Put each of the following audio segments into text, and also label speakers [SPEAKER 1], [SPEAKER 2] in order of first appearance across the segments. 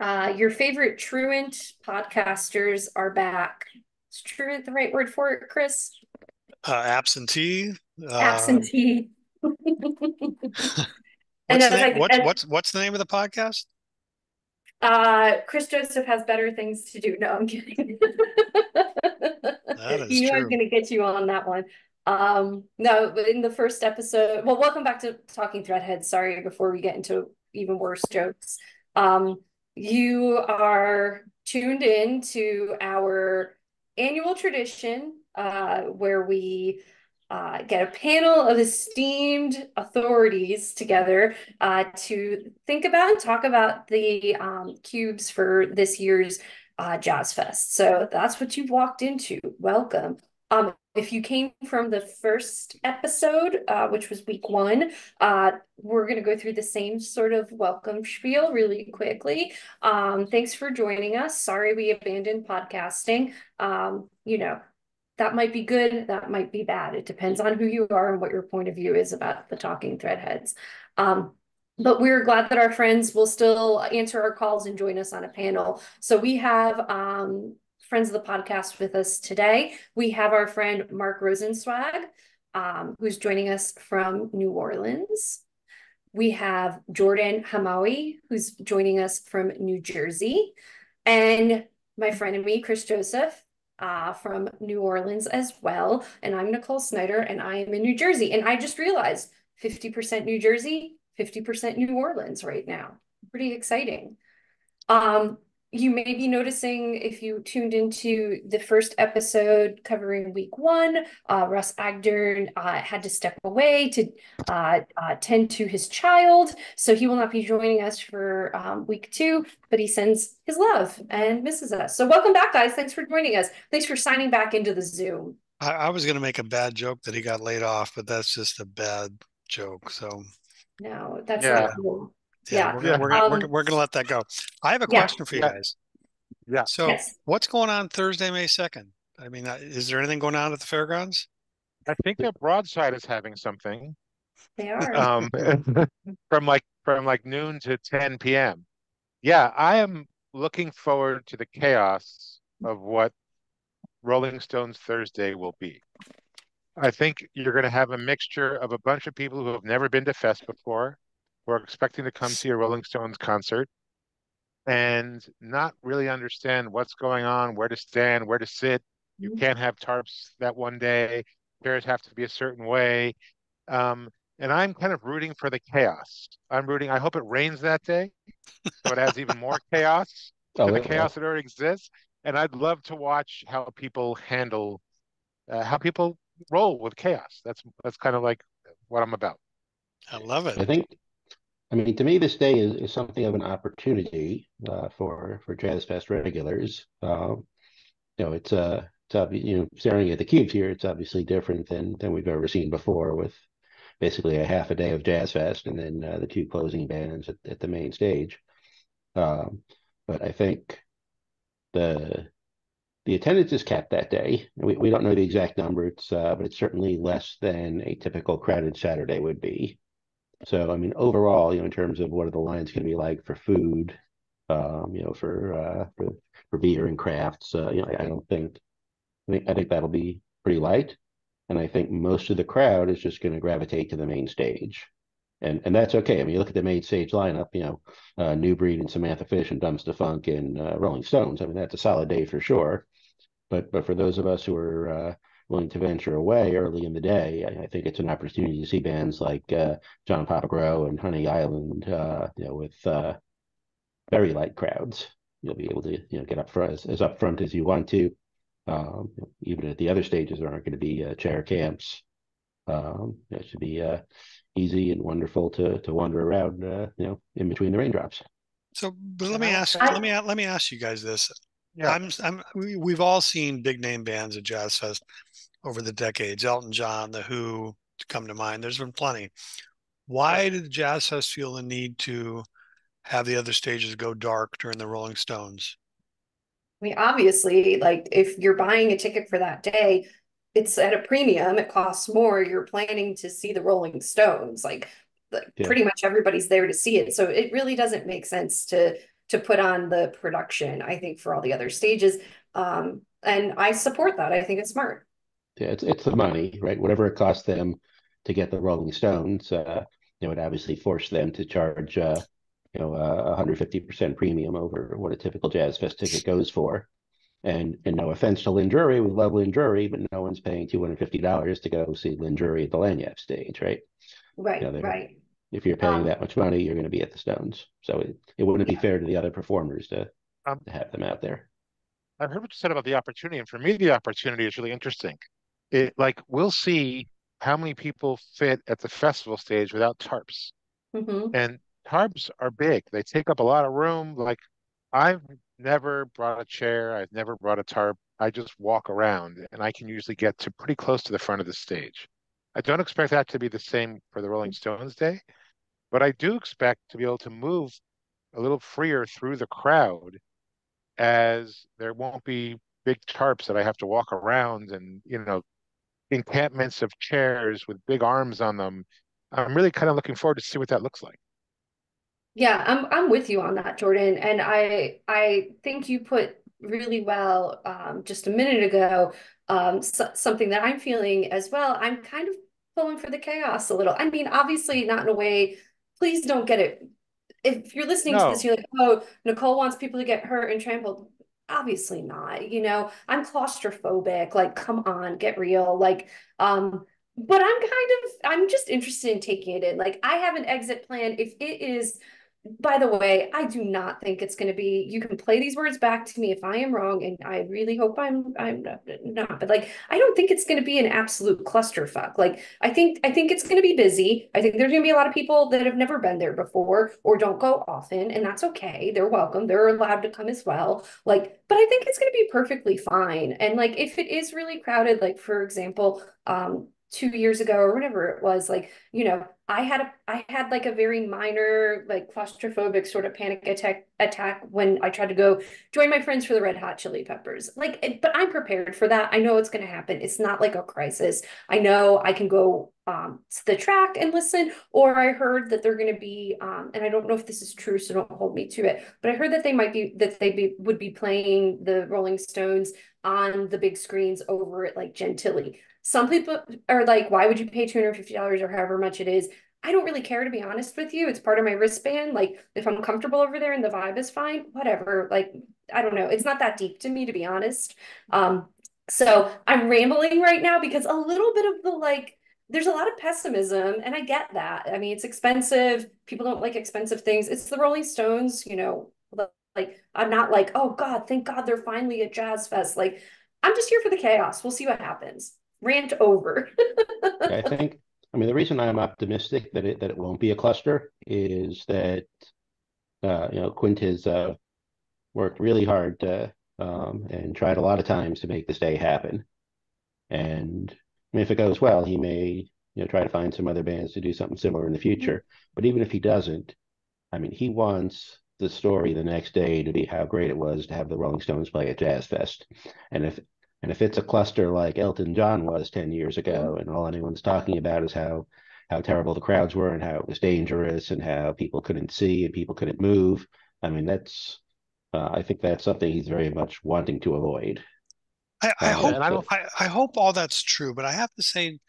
[SPEAKER 1] Your favorite truant podcasters are back. Is truant the right word for it, Chris?
[SPEAKER 2] Absentee. Uh,
[SPEAKER 1] Absentee. And
[SPEAKER 2] what's
[SPEAKER 1] I
[SPEAKER 2] the
[SPEAKER 1] was
[SPEAKER 2] name?
[SPEAKER 1] like,
[SPEAKER 2] What's the name of the podcast?
[SPEAKER 1] Chris Joseph has better things to do. No, I'm kidding.
[SPEAKER 2] That is
[SPEAKER 1] You knew I was
[SPEAKER 2] true.
[SPEAKER 1] going to get you on that one. No, but in the first episode, well, welcome back to Talking Threadhead. Sorry, before we get into even worse jokes. Um, you are tuned in to our annual tradition, where we get a panel of esteemed authorities together to think about and talk about the cubes for this year's Jazz Fest. So that's what you've walked into. Welcome. If you came from the first episode, which was week one, we're going to go through the same sort of welcome spiel really quickly. Thanks for joining us. Sorry we abandoned podcasting. That might be good, that might be bad. It depends on who you are and what your point of view is about the Talking Threadheads. But we're glad that our friends will still answer our calls and join us on a panel. So we have friends of the podcast with us today. We have our friend Mark Rosenzweig, who's joining us from New Orleans. We have Jordan Hamawi, who's joining us from New Jersey. And my friend and me, Chris Joseph, from New Orleans as well. And I'm Nicole Snyder, and I am in New Jersey. And I just realized 50% New Jersey, 50% New Orleans right now. Pretty exciting. Um, you may be noticing if you tuned into the first episode covering week one, Russ Agdern had to step away to tend to his child. So he will not be joining us for week two, but he sends his love and misses us. So welcome back, guys. Thanks for joining us. Thanks for signing back into the Zoom.
[SPEAKER 2] I was going to make a bad joke that he got laid off, but that's just a bad joke. So
[SPEAKER 1] No, that's
[SPEAKER 2] yeah,
[SPEAKER 1] not
[SPEAKER 3] Yeah,
[SPEAKER 1] cool.
[SPEAKER 2] yeah,
[SPEAKER 1] Yeah.
[SPEAKER 3] yeah,
[SPEAKER 2] we're gonna let that go. I have a
[SPEAKER 1] Yeah.
[SPEAKER 2] question for you
[SPEAKER 3] yeah,
[SPEAKER 2] guys.
[SPEAKER 3] yeah.
[SPEAKER 2] So
[SPEAKER 1] Yes,
[SPEAKER 2] what's going on Thursday, May 2nd? I mean, is there anything going on at the fairgrounds?
[SPEAKER 3] I think that Broadside is having something
[SPEAKER 1] they are.
[SPEAKER 3] um from like noon to 10 p.m. Yeah, I am looking forward to the chaos of what Rolling Stones Thursday will be. I think you're going to have a mixture of a bunch of people who have never been to Fest before, who are expecting to come see a Rolling Stones concert and not really understand what's going on, where to stand, where to sit. You can't have tarps that one day. Chairs have to be a certain way. Um, and I'm kind of rooting for the chaos. I'm rooting. I hope it rains that day, so it adds even more chaos to
[SPEAKER 4] Oh,
[SPEAKER 3] the
[SPEAKER 4] it
[SPEAKER 3] chaos
[SPEAKER 4] will.
[SPEAKER 3] that already exists. And I'd love to watch how people roll with chaos. That's kind of like what I'm about.
[SPEAKER 2] I love it.
[SPEAKER 4] I think, I mean, to me, this day is something of an opportunity for Jazz Fest regulars. Staring at the cubes here, it's obviously different than we've ever seen before, with basically a half a day of Jazz Fest and then the two closing bands at the main stage. Um, but I think the the attendance is capped that day. We don't know the exact number. But it's certainly less than a typical crowded Saturday would be. So, I mean, overall, in terms of what are the lines going to be like for food, for beer and crafts, I don't think I think that'll be pretty light, and I think most of the crowd is just going to gravitate to the main stage, and that's okay. I mean, you look at the main stage lineup, New Breed and Samantha Fish and Dumpster Funk and Rolling Stones. I mean, that's a solid day for sure. But for those of us who are willing to venture away early in the day, I think it's an opportunity to see bands like John Papagrow and Honey Island, with very light crowds. You'll be able to get up front as up front as you want to. Even at the other stages, there aren't going to be chair camps. It should be easy and wonderful to wander around, in between the raindrops.
[SPEAKER 2] So, but let
[SPEAKER 3] And
[SPEAKER 2] me
[SPEAKER 3] I will
[SPEAKER 2] ask,
[SPEAKER 3] say,
[SPEAKER 1] I,
[SPEAKER 2] let me ask you guys this.
[SPEAKER 3] yeah,
[SPEAKER 2] We've all seen big name bands at Jazz Fest over the decades. Elton John, The Who come to mind. There's been plenty.
[SPEAKER 3] right.
[SPEAKER 2] Why did Jazz Fest feel the need to have the other stages go dark during the Rolling Stones?
[SPEAKER 1] mean, obviously, like if you're buying a ticket for that day, it's at a premium, it costs more. You're planning to see the Rolling Stones. Like
[SPEAKER 4] Yeah.
[SPEAKER 1] pretty much everybody's there to see it. So it really doesn't make sense to put on the production, I think, for all the other stages. And I support that. I think it's smart.
[SPEAKER 4] Yeah, it's the money, right? Whatever it costs them to get the Rolling Stones, it would obviously force them to charge, 150% premium over what a typical Jazz Fest ticket goes for. And no offense to Lynn Drury, we love Lynn Drury, but no one's paying $250 to go see Lynn Drury at the Lanyap stage, right?
[SPEAKER 1] Right, right.
[SPEAKER 4] If you're paying that much money, you're going to be at the Stones. So it wouldn't be fair to the other performers to have them out there.
[SPEAKER 3] I've heard what you said about the opportunity, and for me, the opportunity is really interesting. We'll see how many people fit at the festival stage without tarps.
[SPEAKER 1] Mm-hmm.
[SPEAKER 3] And tarps are big. They take up a lot of room. Like I've never brought a chair. I've never brought a tarp. I just walk around and I can usually get to pretty close to the front of the stage. I don't expect that to be the same for the Rolling Stones Day, but I do expect to be able to move a little freer through the crowd as there won't be big tarps that I have to walk around and, encampments of chairs with big arms on them. I'm really kind of looking forward to see what that looks like.
[SPEAKER 1] Yeah, I'm with you on that, Jordan. And I think you put really well just a minute ago, something that I'm feeling as well. I'm kind of pulling for the chaos a little. I mean, obviously not in a way, please don't get it. If you're listening to this,
[SPEAKER 3] No,
[SPEAKER 1] you're like, oh, Nicole wants people to get hurt and trampled. Obviously not. I'm claustrophobic. Like, come on, get real. But I'm just interested in taking it in. Like, I have an exit plan. If it is, by the way, I do not think it's going to be, you can play these words back to me if I am wrong, and I really hope I'm not, but like, I don't think it's going to be an absolute clusterfuck. Like, I think it's going to be busy. I think there's going to be a lot of people that have never been there before or don't go often, and that's okay. They're welcome. They're allowed to come as well. Like, but I think it's going to be perfectly fine. And like, if it is really crowded, like for example, 2 years ago or whatever it was, like, I had like a very minor, like claustrophobic sort of panic attack when I tried to go join my friends for the Red Hot Chili Peppers. But I'm prepared for that. I know it's going to happen. It's not like a crisis. I know I can go to the track and listen, or I heard that they're going to be, and I don't know if this is true, so don't hold me to it, but I heard that would be playing the Rolling Stones on the big screens over at like Gentilly. Some people are like, why would you pay $250 or however much it is? I don't really care, to be honest with you. It's part of my wristband. Like, if I'm comfortable over there and the vibe is fine, whatever. Like, I don't know. It's not that deep to me, to be honest. So I'm rambling right now because a little bit of the like, there's a lot of pessimism, and I get that. I mean, it's expensive. People don't like expensive things. It's the Rolling Stones, like, I'm not like, oh God, thank God they're finally at Jazz Fest. Like, I'm just here for the chaos. We'll see what happens. Rant over.
[SPEAKER 4] I mean, the reason I'm optimistic that it won't be a cluster is that Quint has worked really hard and tried a lot of times to make this day happen. And I mean, if it goes well, he may try to find some other bands to do something similar in the future. But even if he doesn't, I mean, he wants the story the next day to be how great it was to have the Rolling Stones play at Jazz Fest. And if it's a cluster like Elton John was 10 years ago, and all anyone's talking about is how terrible the crowds were and how it was dangerous and how people couldn't see and people couldn't move, I mean, I think that's something he's very much wanting to avoid.
[SPEAKER 2] I hope
[SPEAKER 3] and I don't.
[SPEAKER 2] I hope all that's true, but I have to say,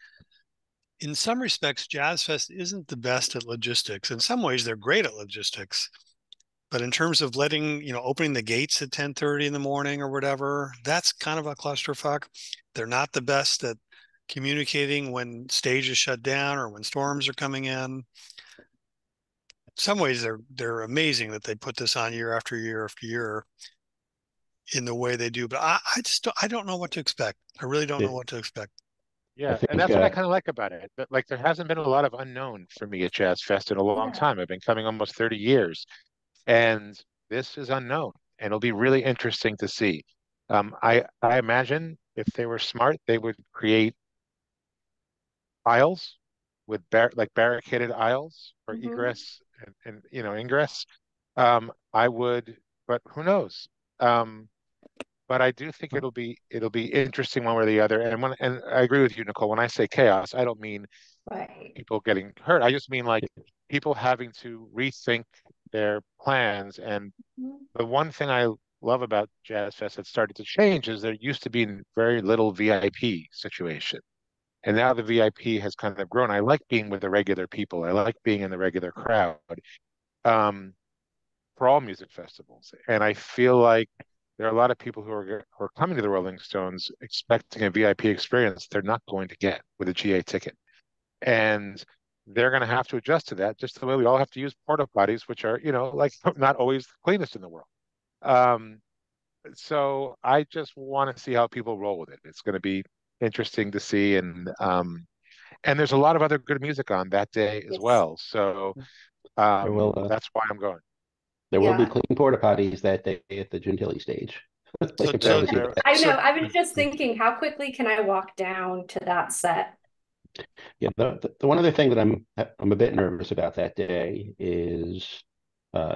[SPEAKER 2] in some respects, Jazz Fest isn't the best at logistics. In some ways, they're great at logistics. But in terms of opening the gates at 10:30 in the morning or whatever, that's kind of a clusterfuck. They're not the best at communicating when stage is shut down or when storms are coming in. In some ways, they're amazing that they put this on year after year after year in the way they do. But I don't know what to expect. I really don't know what to expect.
[SPEAKER 4] I
[SPEAKER 3] Yeah, and
[SPEAKER 4] think
[SPEAKER 3] that's what I kind of like about it. That like there hasn't been a lot of unknown for me at Jazz Fest in a long
[SPEAKER 1] Yeah.
[SPEAKER 3] time. I've been coming almost 30 years, and this is unknown, and it'll be really interesting to see. I imagine if they were smart, they would create aisles with barricaded aisles for
[SPEAKER 1] Mm-hmm.
[SPEAKER 3] egress and ingress. I would, but who knows? But I do think it'll be interesting one way or the other. And I agree with you, Nicole. When I say chaos, I don't mean
[SPEAKER 1] Right.
[SPEAKER 3] people getting hurt. I just mean like people having to rethink their plans. And the one thing I love about Jazz Fest that started to change is there used to be very little VIP situation. And now the VIP has kind of grown. I like being with the regular people. I like being in the regular crowd um, for all music festivals. And I feel like there are a lot of people who are coming to the Rolling Stones expecting a VIP experience they're not going to get with a GA ticket. And they're going to have to adjust to that, just the way we all have to use porta potties, which are, like not always the cleanest in the world. Um, so I just want to see how people roll with it. It's going to be interesting to see, and there's a lot of other good music on that day as
[SPEAKER 1] Yes.
[SPEAKER 3] well. So
[SPEAKER 4] There will
[SPEAKER 3] that's why I'm going.
[SPEAKER 4] there will be
[SPEAKER 1] Yeah.
[SPEAKER 4] clean porta potties that day at the Gentilly stage. I
[SPEAKER 2] So,
[SPEAKER 4] can
[SPEAKER 3] There,
[SPEAKER 2] so,
[SPEAKER 4] promise you
[SPEAKER 3] there,
[SPEAKER 4] that.
[SPEAKER 1] I know.
[SPEAKER 2] so
[SPEAKER 1] I was just thinking, how quickly can I walk down to that set?
[SPEAKER 4] Yeah, the one other thing that I'm a bit nervous about that day is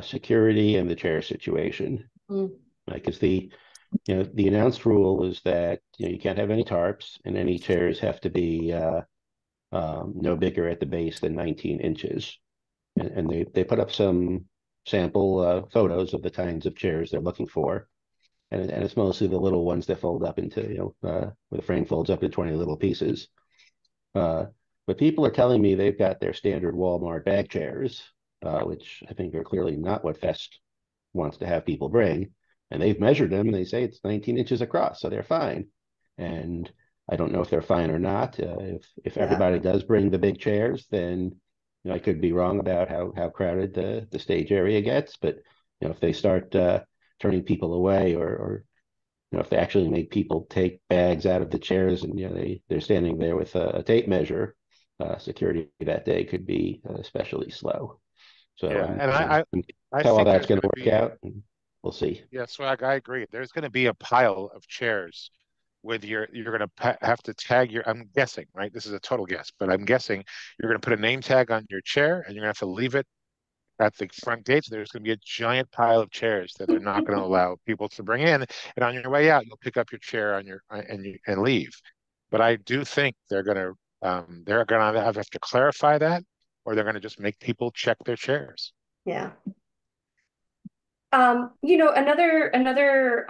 [SPEAKER 4] security and the chair situation.
[SPEAKER 1] Mm.
[SPEAKER 4] Because the announced rule is that you can't have any tarps and any chairs have to be no bigger at the base than 19 inches. And they put up some sample photos of the kinds of chairs they're looking for. And it's mostly the little ones that fold up into, where the frame folds up into 20 little pieces. Uh, but people are telling me they've got their standard Walmart bag chairs, which I think are clearly not what Fest wants to have people bring. And they've measured them and they say it's 19 inches across, so they're fine. And I don't know if they're fine or not. If
[SPEAKER 1] Yeah.
[SPEAKER 4] everybody does bring the big chairs, then I could be wrong about how crowded the stage area gets. But if they start turning people away, or if they actually make people take bags out of the chairs and they're standing there with a tape measure, security that day could be especially slow. So
[SPEAKER 3] yeah, and I
[SPEAKER 4] how all
[SPEAKER 3] think
[SPEAKER 4] that's
[SPEAKER 3] there's
[SPEAKER 4] going
[SPEAKER 3] going
[SPEAKER 4] to
[SPEAKER 3] to
[SPEAKER 4] work
[SPEAKER 3] be,
[SPEAKER 4] out, we'll see.
[SPEAKER 3] yeah, so I agree. There's going to be a pile of chairs with you're going to have to tag I'm guessing, right? This is a total guess, but I'm guessing you're going to put a name tag on your chair and you're going to have to leave it at the front gates. There's going to be a giant pile of chairs that they're not going to allow people to bring in. And on your way out, you'll pick up your chair on your and leave. But I do think they're going to have to clarify that, or they're going to just make people check their chairs.
[SPEAKER 1] Yeah. Another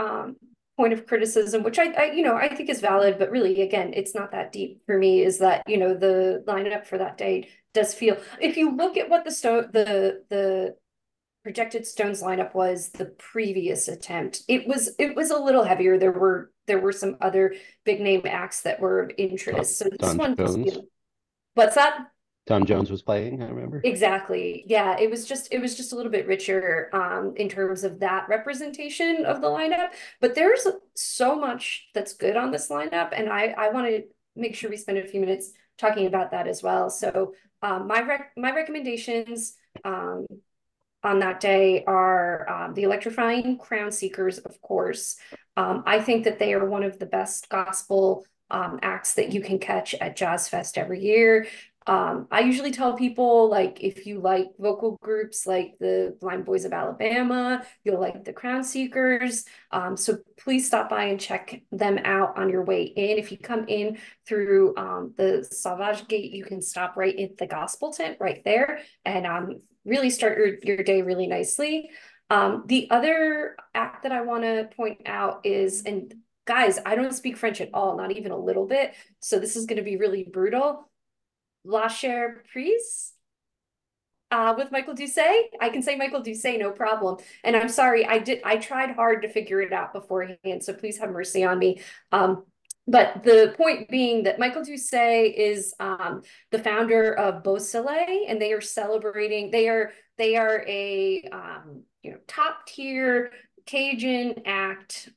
[SPEAKER 1] point of criticism, which I think is valid, but really, again, it's not that deep for me, is that, the lineup for that day does feel, if you look at what the projected Stones lineup was the previous attempt, it was a little heavier. There were some other big name acts that were of interest. So this
[SPEAKER 4] Tom
[SPEAKER 1] one just
[SPEAKER 4] Jones.
[SPEAKER 1] what's that?
[SPEAKER 4] Tom Jones was playing, I remember.
[SPEAKER 1] Exactly. Yeah, it was just a little bit richer in terms of that representation of the lineup. But there's so much that's good on this lineup, and I want to make sure we spend a few minutes talking about that as well. So my recommendations on that day are the Electrifying Crown Seekers, of course. I think that they are one of the best gospel acts that you can catch at Jazz Fest every year. I usually tell people, like, if you like vocal groups like the Blind Boys of Alabama, you'll like the Crown Seekers. So please stop by and check them out on your way in. If you come in through the Sauvage Gate, you can stop right at the gospel tent right there and really start your day really nicely. The other act that I want to point out is, and guys, I don't speak French at all, not even a little bit. So this is going to be really brutal. La Chère Prise with Michael Doucet. I can say Michael Doucet, no problem. And I'm sorry, I tried hard to figure it out beforehand, so please have mercy on me. But the point being that Michael Doucet is the founder of Beausoleil, and they are celebrating, they are a top tier Cajun act,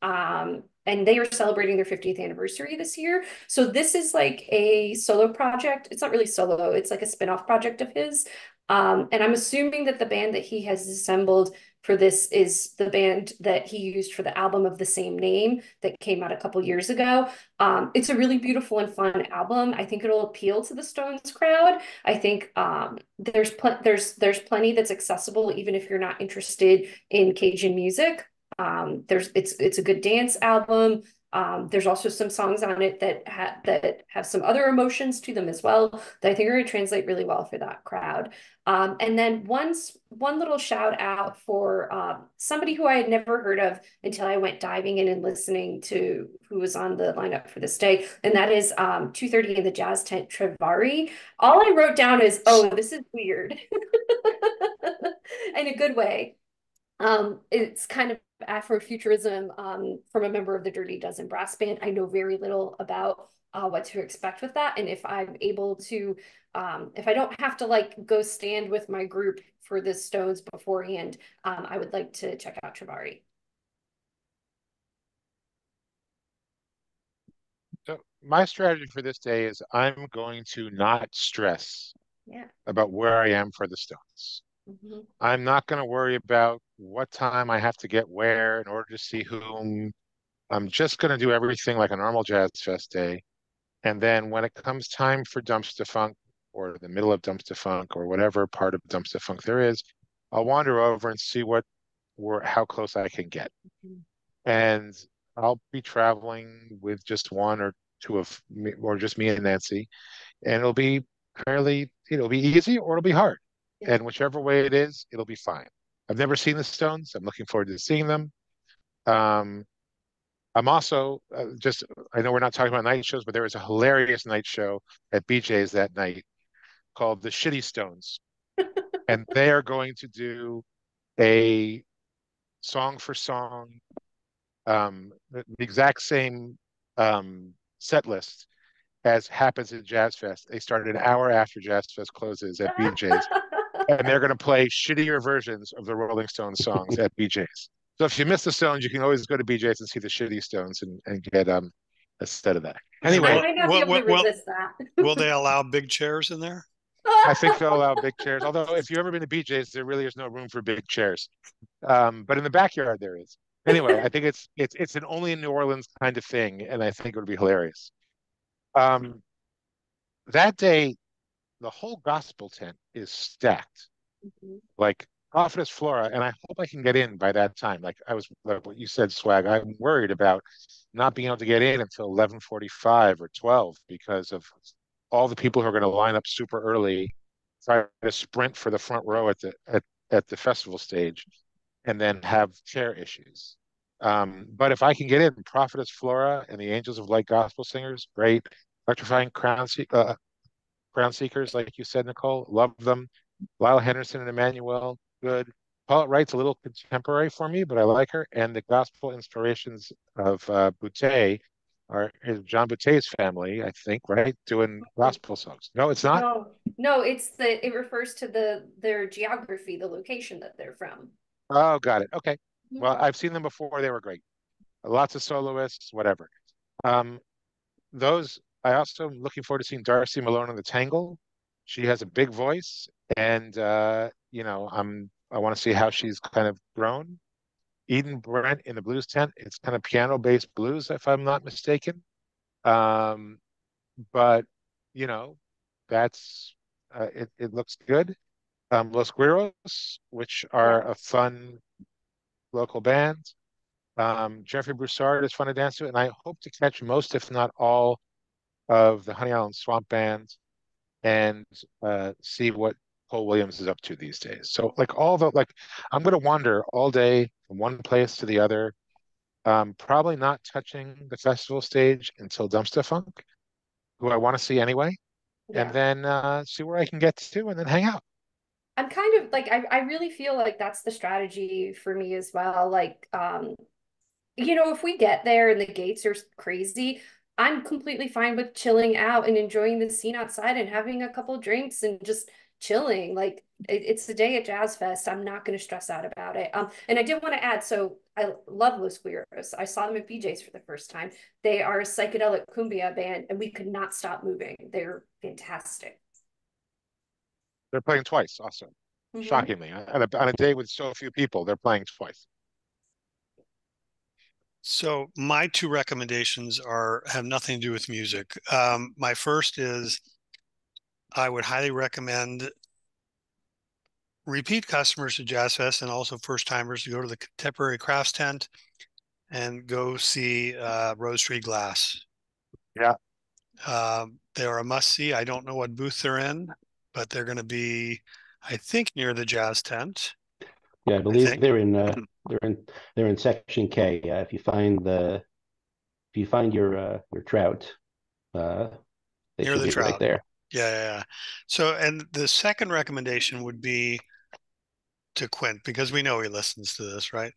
[SPEAKER 1] and they are celebrating their 50th anniversary this year. So this is like a solo project. It's not really solo, it's like a spin-off project of his. And I'm assuming that the band that he has assembled for this is the band that he used for the album of the same name that came out a couple years ago. It's a really beautiful and fun album. I think it'll appeal to the Stones crowd. I think there's plenty that's accessible even if you're not interested in Cajun music. It's a good dance album. There's also some songs on it that have some other emotions to them as well that I think are going to translate really well for that crowd. And then one little shout out for somebody who I had never heard of until I went diving in and listening to who was on the lineup for this day, and that is 2:30 in the Jazz Tent, Trevari. All I wrote down is, oh, this is weird. In a good way. It's kind of Afrofuturism from a member of the Dirty Dozen brass band. I know very little about what to expect with that, and if I'm able to, if I don't have to like go stand with my group for the Stones beforehand, I would like to check out Trevari.
[SPEAKER 3] So my strategy for this day is I'm going to not stress about where I am for the Stones.
[SPEAKER 1] Mm-hmm.
[SPEAKER 3] I'm not going to worry about what time I have to get where in order to see whom. I'm just going to do everything like a normal Jazz Fest day. And then when it comes time for Dumpster Funk or the middle of Dumpster Funk or whatever part of Dumpster Funk there is, I'll wander over and see how close I can get.
[SPEAKER 1] Mm-hmm.
[SPEAKER 3] And I'll be traveling with just one or two of me, or just me and Nancy. And it'll be easy or it'll be hard.
[SPEAKER 1] Yeah.
[SPEAKER 3] And whichever way it is, it'll be fine. I've never seen the Stones. I'm looking forward to seeing them. I'm also I know we're not talking about night shows, but there was a hilarious night show at BJ's that night called The Shitty Stones. And they are going to do a song for song, the exact same set list as happens at Jazz Fest. They start an hour after Jazz Fest closes at BJ's, and they're going to play shittier versions of the Rolling Stones songs at BJ's. So if you miss the Stones, you can always go to BJ's and see the shitty Stones and get a set of that.
[SPEAKER 1] I
[SPEAKER 3] Anyway,
[SPEAKER 1] might not be able to resist that.
[SPEAKER 2] Will they allow big chairs in there?
[SPEAKER 3] I think they'll allow big chairs. Although if you've ever been to BJ's, there really is no room for big chairs. But in the backyard there is. Anyway, I think it's an only in New Orleans kind of thing, and I think it would be hilarious. Um, that day, the whole gospel tent is stacked.
[SPEAKER 1] Mm-hmm.
[SPEAKER 3] Like Prophetess Flora, and I hope I can get in by that time. Like I was, like what you said, Swag. I'm worried about not being able to get in until 11:45 or 12 because of all the people who are going to line up super early, try to sprint for the front row at the festival stage, and then have chair issues. But if I can get in, Prophetess Flora and the Angels of Light Gospel Singers, great. Electrifying Crown Seekers, like you said, Nicole, love them. Lyle Henderson and Emmanuel, good. Paulette Wright's a little contemporary for me, but I like her. And the gospel inspirations of Boutte is John Boutte's family, I think, right? Doing gospel songs. No, it's not?
[SPEAKER 1] No, it refers to their geography, the location that they're from.
[SPEAKER 3] Oh, got it. Okay.
[SPEAKER 1] Mm-hmm.
[SPEAKER 3] Well, I've seen them before. They were great. Lots of soloists, whatever. Those I also am looking forward to seeing Darcy Malone on the Tangle. She has a big voice, and I want to see how she's kind of grown. Eden Brent in the blues tent. It's kind of piano-based blues, if I'm not mistaken. Um, but that's it looks good. Los Guiros, which are a fun local band. Jeffrey Broussard is fun to dance to, and I hope to catch most, if not all, of the Honey Island Swamp Band and see what Cole Williams is up to these days. So I'm going to wander all day from one place to the other, probably not touching the festival stage until Dumpster Funk, who I want to see anyway, and then see where I can get to and then hang out.
[SPEAKER 1] I'm kind of like, I really feel like that's the strategy for me as well. Like, if we get there and the gates are crazy, I'm completely fine with chilling out and enjoying the scene outside and having a couple drinks and just chilling. Like it's the day at Jazz Fest. I'm not going to stress out about it. And I did want to add, so I love Los Guiros. I saw them at BJ's for the first time. They are a psychedelic cumbia band, and we could not stop moving. They're fantastic.
[SPEAKER 3] They're playing twice, also. Mm-hmm. Shockingly, on a day with so few people, they're playing twice.
[SPEAKER 2] So my two recommendations have nothing to do with music. My first is I would highly recommend repeat customers to Jazz Fest and also first timers to go to the Contemporary Crafts Tent and go see Rose Tree Glass.
[SPEAKER 3] Yeah.
[SPEAKER 2] They're a must-see. I don't know what booth they're in, but they're going to be, I think, near the jazz tent.
[SPEAKER 4] Yeah, I
[SPEAKER 2] I
[SPEAKER 4] believe
[SPEAKER 2] think.
[SPEAKER 4] they're in section K. If you find your trout, they
[SPEAKER 2] Near
[SPEAKER 4] should
[SPEAKER 2] the
[SPEAKER 4] be right
[SPEAKER 2] trout.
[SPEAKER 4] there.
[SPEAKER 2] Yeah. So, and the second recommendation would be to Quint, because we know he listens to this, right?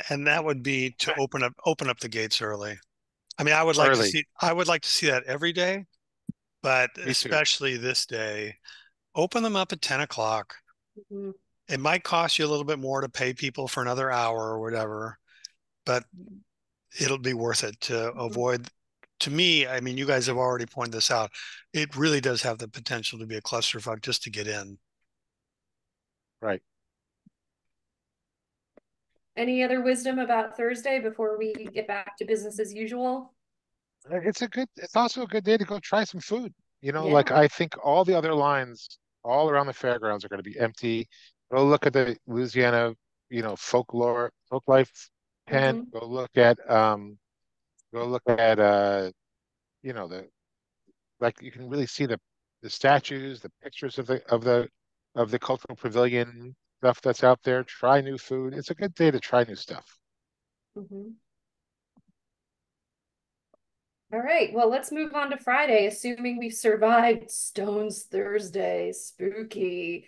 [SPEAKER 2] And that would be to open up the gates early. I mean,
[SPEAKER 3] Early.
[SPEAKER 2] I would like to see that every day, but
[SPEAKER 3] Me too.
[SPEAKER 2] especially this day, open them up at 10 o'clock.
[SPEAKER 1] Mhm.
[SPEAKER 2] It might cost you a little bit more to pay people for another hour or whatever, but it'll be worth it to avoid. To me, I mean, you guys have already pointed this out. It really does have the potential to be a clusterfuck just to get in.
[SPEAKER 3] Right.
[SPEAKER 1] Any other wisdom about Thursday before we get back to business as usual?
[SPEAKER 3] It's also a good day to go try some food. Like
[SPEAKER 1] Yeah.
[SPEAKER 3] I think all the other lines all around the fairgrounds are going to be empty. Go look at the Louisiana, folk life tent.
[SPEAKER 1] Hmm.
[SPEAKER 3] Go look at the like you can really see the statues, the pictures of the cultural pavilion stuff that's out there. Try new food. It's a good day to try new stuff.
[SPEAKER 1] Hmm. All right. Well, let's move on to Friday, assuming we've survived Stones Thursday. Spooky.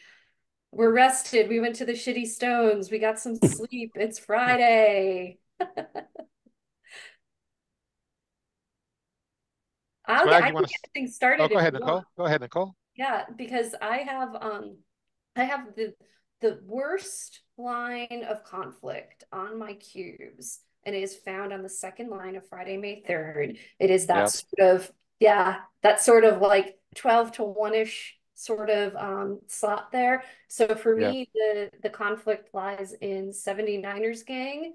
[SPEAKER 1] We're rested. We went to the shitty Stones. We got some sleep. It's Friday.
[SPEAKER 3] Swag,
[SPEAKER 1] I
[SPEAKER 3] you
[SPEAKER 1] can
[SPEAKER 3] want to?
[SPEAKER 1] get things started
[SPEAKER 3] Go
[SPEAKER 1] if
[SPEAKER 3] ahead,
[SPEAKER 1] you want.
[SPEAKER 3] Nicole. Go ahead, Nicole.
[SPEAKER 1] Yeah, because I have the worst line of conflict on my cubes, and it is found on the second line of Friday, May 3rd. It is that
[SPEAKER 3] Yep.
[SPEAKER 1] sort of, yeah, that sort of like 12 to 1-ish sort of slot there. So for
[SPEAKER 3] Yep.
[SPEAKER 1] me, the conflict lies in 79ers gang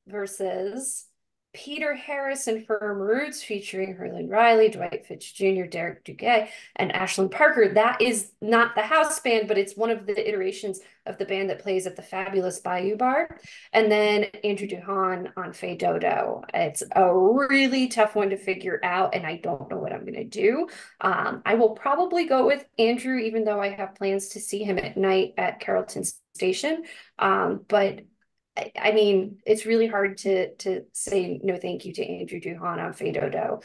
[SPEAKER 1] versus Peter Harris and Firm Roots featuring Herlin Riley, Dwight Fitz Jr., Derek Duguay, and Ashlyn Parker. That is not the house band, but it's one of the iterations of the band that plays at the Fabulous Bayou Bar. And then Andrew Duhan on Fay Dodo. It's a really tough one to figure out, and I don't know what I'm going to do. I will probably go with Andrew, even though I have plans to see him at night at Carrollton Station. But I mean, it's really hard to say no thank you to Andrew Duhan on Fay Dodo.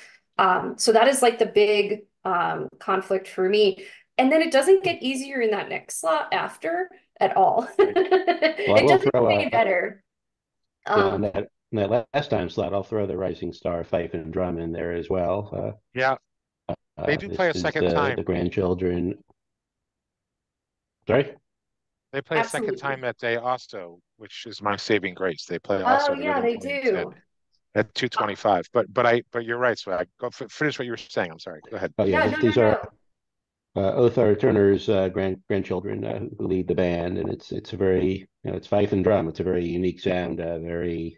[SPEAKER 1] So that is like the big conflict for me. And then it doesn't get easier in that next slot after at all.
[SPEAKER 3] Right.
[SPEAKER 4] Well, I
[SPEAKER 1] It
[SPEAKER 4] will
[SPEAKER 1] doesn't get
[SPEAKER 4] throw
[SPEAKER 1] any better.
[SPEAKER 4] on
[SPEAKER 1] Um,
[SPEAKER 4] that last time slot. I'll throw the Rising Star Fife and Drum in there as well.
[SPEAKER 3] Yeah, they do play
[SPEAKER 4] This
[SPEAKER 3] a
[SPEAKER 4] is
[SPEAKER 3] second
[SPEAKER 4] the
[SPEAKER 3] time.
[SPEAKER 4] grandchildren. Sorry.
[SPEAKER 3] They play a second
[SPEAKER 1] Absolutely.
[SPEAKER 3] time that day also, which is my saving grace. They play
[SPEAKER 1] Oh
[SPEAKER 3] also the
[SPEAKER 1] yeah,
[SPEAKER 3] Rhythm
[SPEAKER 1] they
[SPEAKER 3] Points
[SPEAKER 1] do.
[SPEAKER 3] at 225. But you're right, Swag. Finish what you were saying. I'm sorry. Go ahead.
[SPEAKER 4] Oh yeah,
[SPEAKER 1] Yeah, no, no,
[SPEAKER 4] these are
[SPEAKER 1] no.
[SPEAKER 4] Othar Turner's grandchildren who lead the band, and it's a very it's fife and drum. It's a very unique sound, very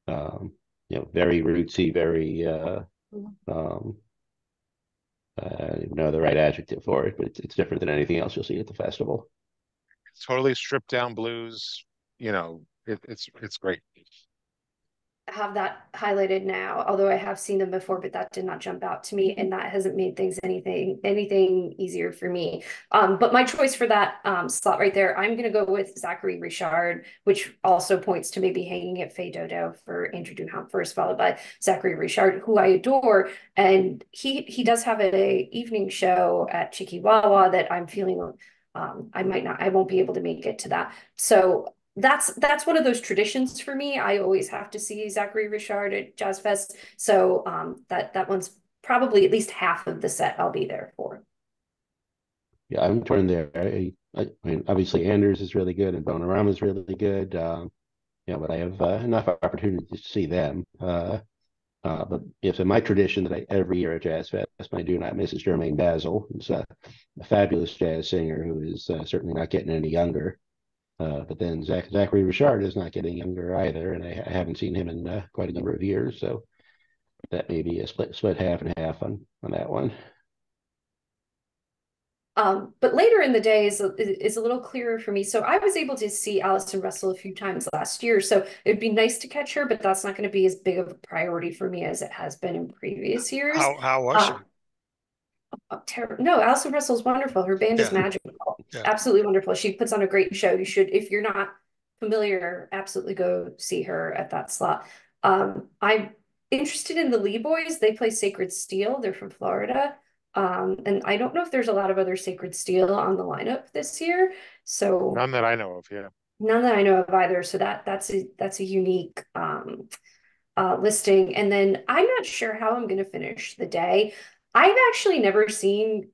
[SPEAKER 4] very rootsy, very um, I don't even know the right adjective for it, but it's different than anything else you'll see at the festival.
[SPEAKER 3] Totally stripped down blues. It's great.
[SPEAKER 1] Have that highlighted now, although I have seen them before, but that did not jump out to me, and that hasn't made things anything easier for me. But my choice for that slot right there, I'm gonna go with Zachary Richard, which also points to maybe hanging at Fay Dodo for Andrew Dunham first, followed by Zachary Richard, who I adore. And he does have a evening show at Chikiwawa that I'm feeling I won't be able to make it to that. So that's one of those traditions for me. I always have to see Zachary Richard at Jazz Fest. So that one's probably at least half of the set I'll be there for.
[SPEAKER 4] Yeah, I'm torn there. I mean, obviously Anders is really good and Bonarama is really good. But I have enough opportunity to see them. But it's in my tradition that every year at Jazz Fest, I do not miss is Jermaine Basil, who's a fabulous jazz singer who is certainly not getting any younger. But then Zachary Richard is not getting younger either, and I haven't seen him in quite a number of years. So that may be a split half and half on that one.
[SPEAKER 1] But later in the day is a little clearer for me. So I was able to see Allison Russell a few times last year. So it'd be nice to catch her, but that's not going to be as big of a priority for me as it has been in previous years.
[SPEAKER 2] How was she?
[SPEAKER 1] No, Allison Russell's wonderful. Her band is
[SPEAKER 2] Yeah,
[SPEAKER 1] magical.
[SPEAKER 2] yeah.
[SPEAKER 1] Absolutely wonderful. She puts on a great show. You should, if you're not familiar, absolutely go see her at that slot. I'm interested in the Lee Boys. They play Sacred Steel. They're from Florida. And I don't know if there's a lot of other Sacred Steel on the lineup this year. So
[SPEAKER 3] None that I know of. Yeah.
[SPEAKER 1] none that I know of either. So that's a unique listing. And then I'm not sure how I'm going to finish the day. I've actually never seen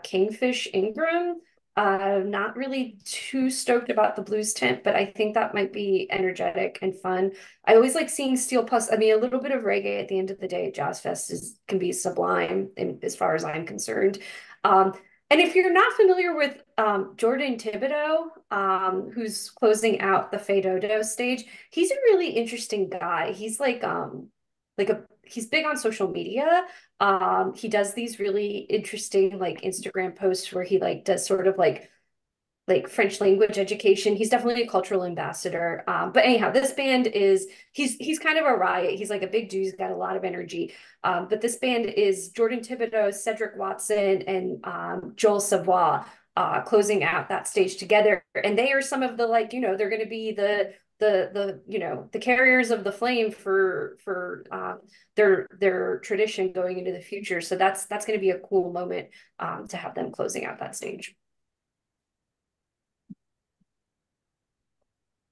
[SPEAKER 1] Kingfish Ingram. Not really too stoked about the blues tent, but I think that might be energetic and fun. I always like seeing Steel Plus. I mean, a little bit of reggae at the end of the day at Jazz Fest can be sublime as far as I'm concerned. Um, and if you're not familiar with Jordan Thibodeau, who's closing out the Fado stage, he's a really interesting guy. He's he's big on social media. He does these really interesting like Instagram posts where he like does sort of like French language education. He's definitely a cultural ambassador. But anyhow, this band is he's kind of a riot. He's like a big dude. He's got a lot of energy. But this band is Jordan Thibodeau, Cedric Watson, and Joel Savoy closing out that stage together. And they are some of the like, they're going to be the carriers of the flame for their tradition going into the future. So that's going to be a cool moment to have them closing out that stage.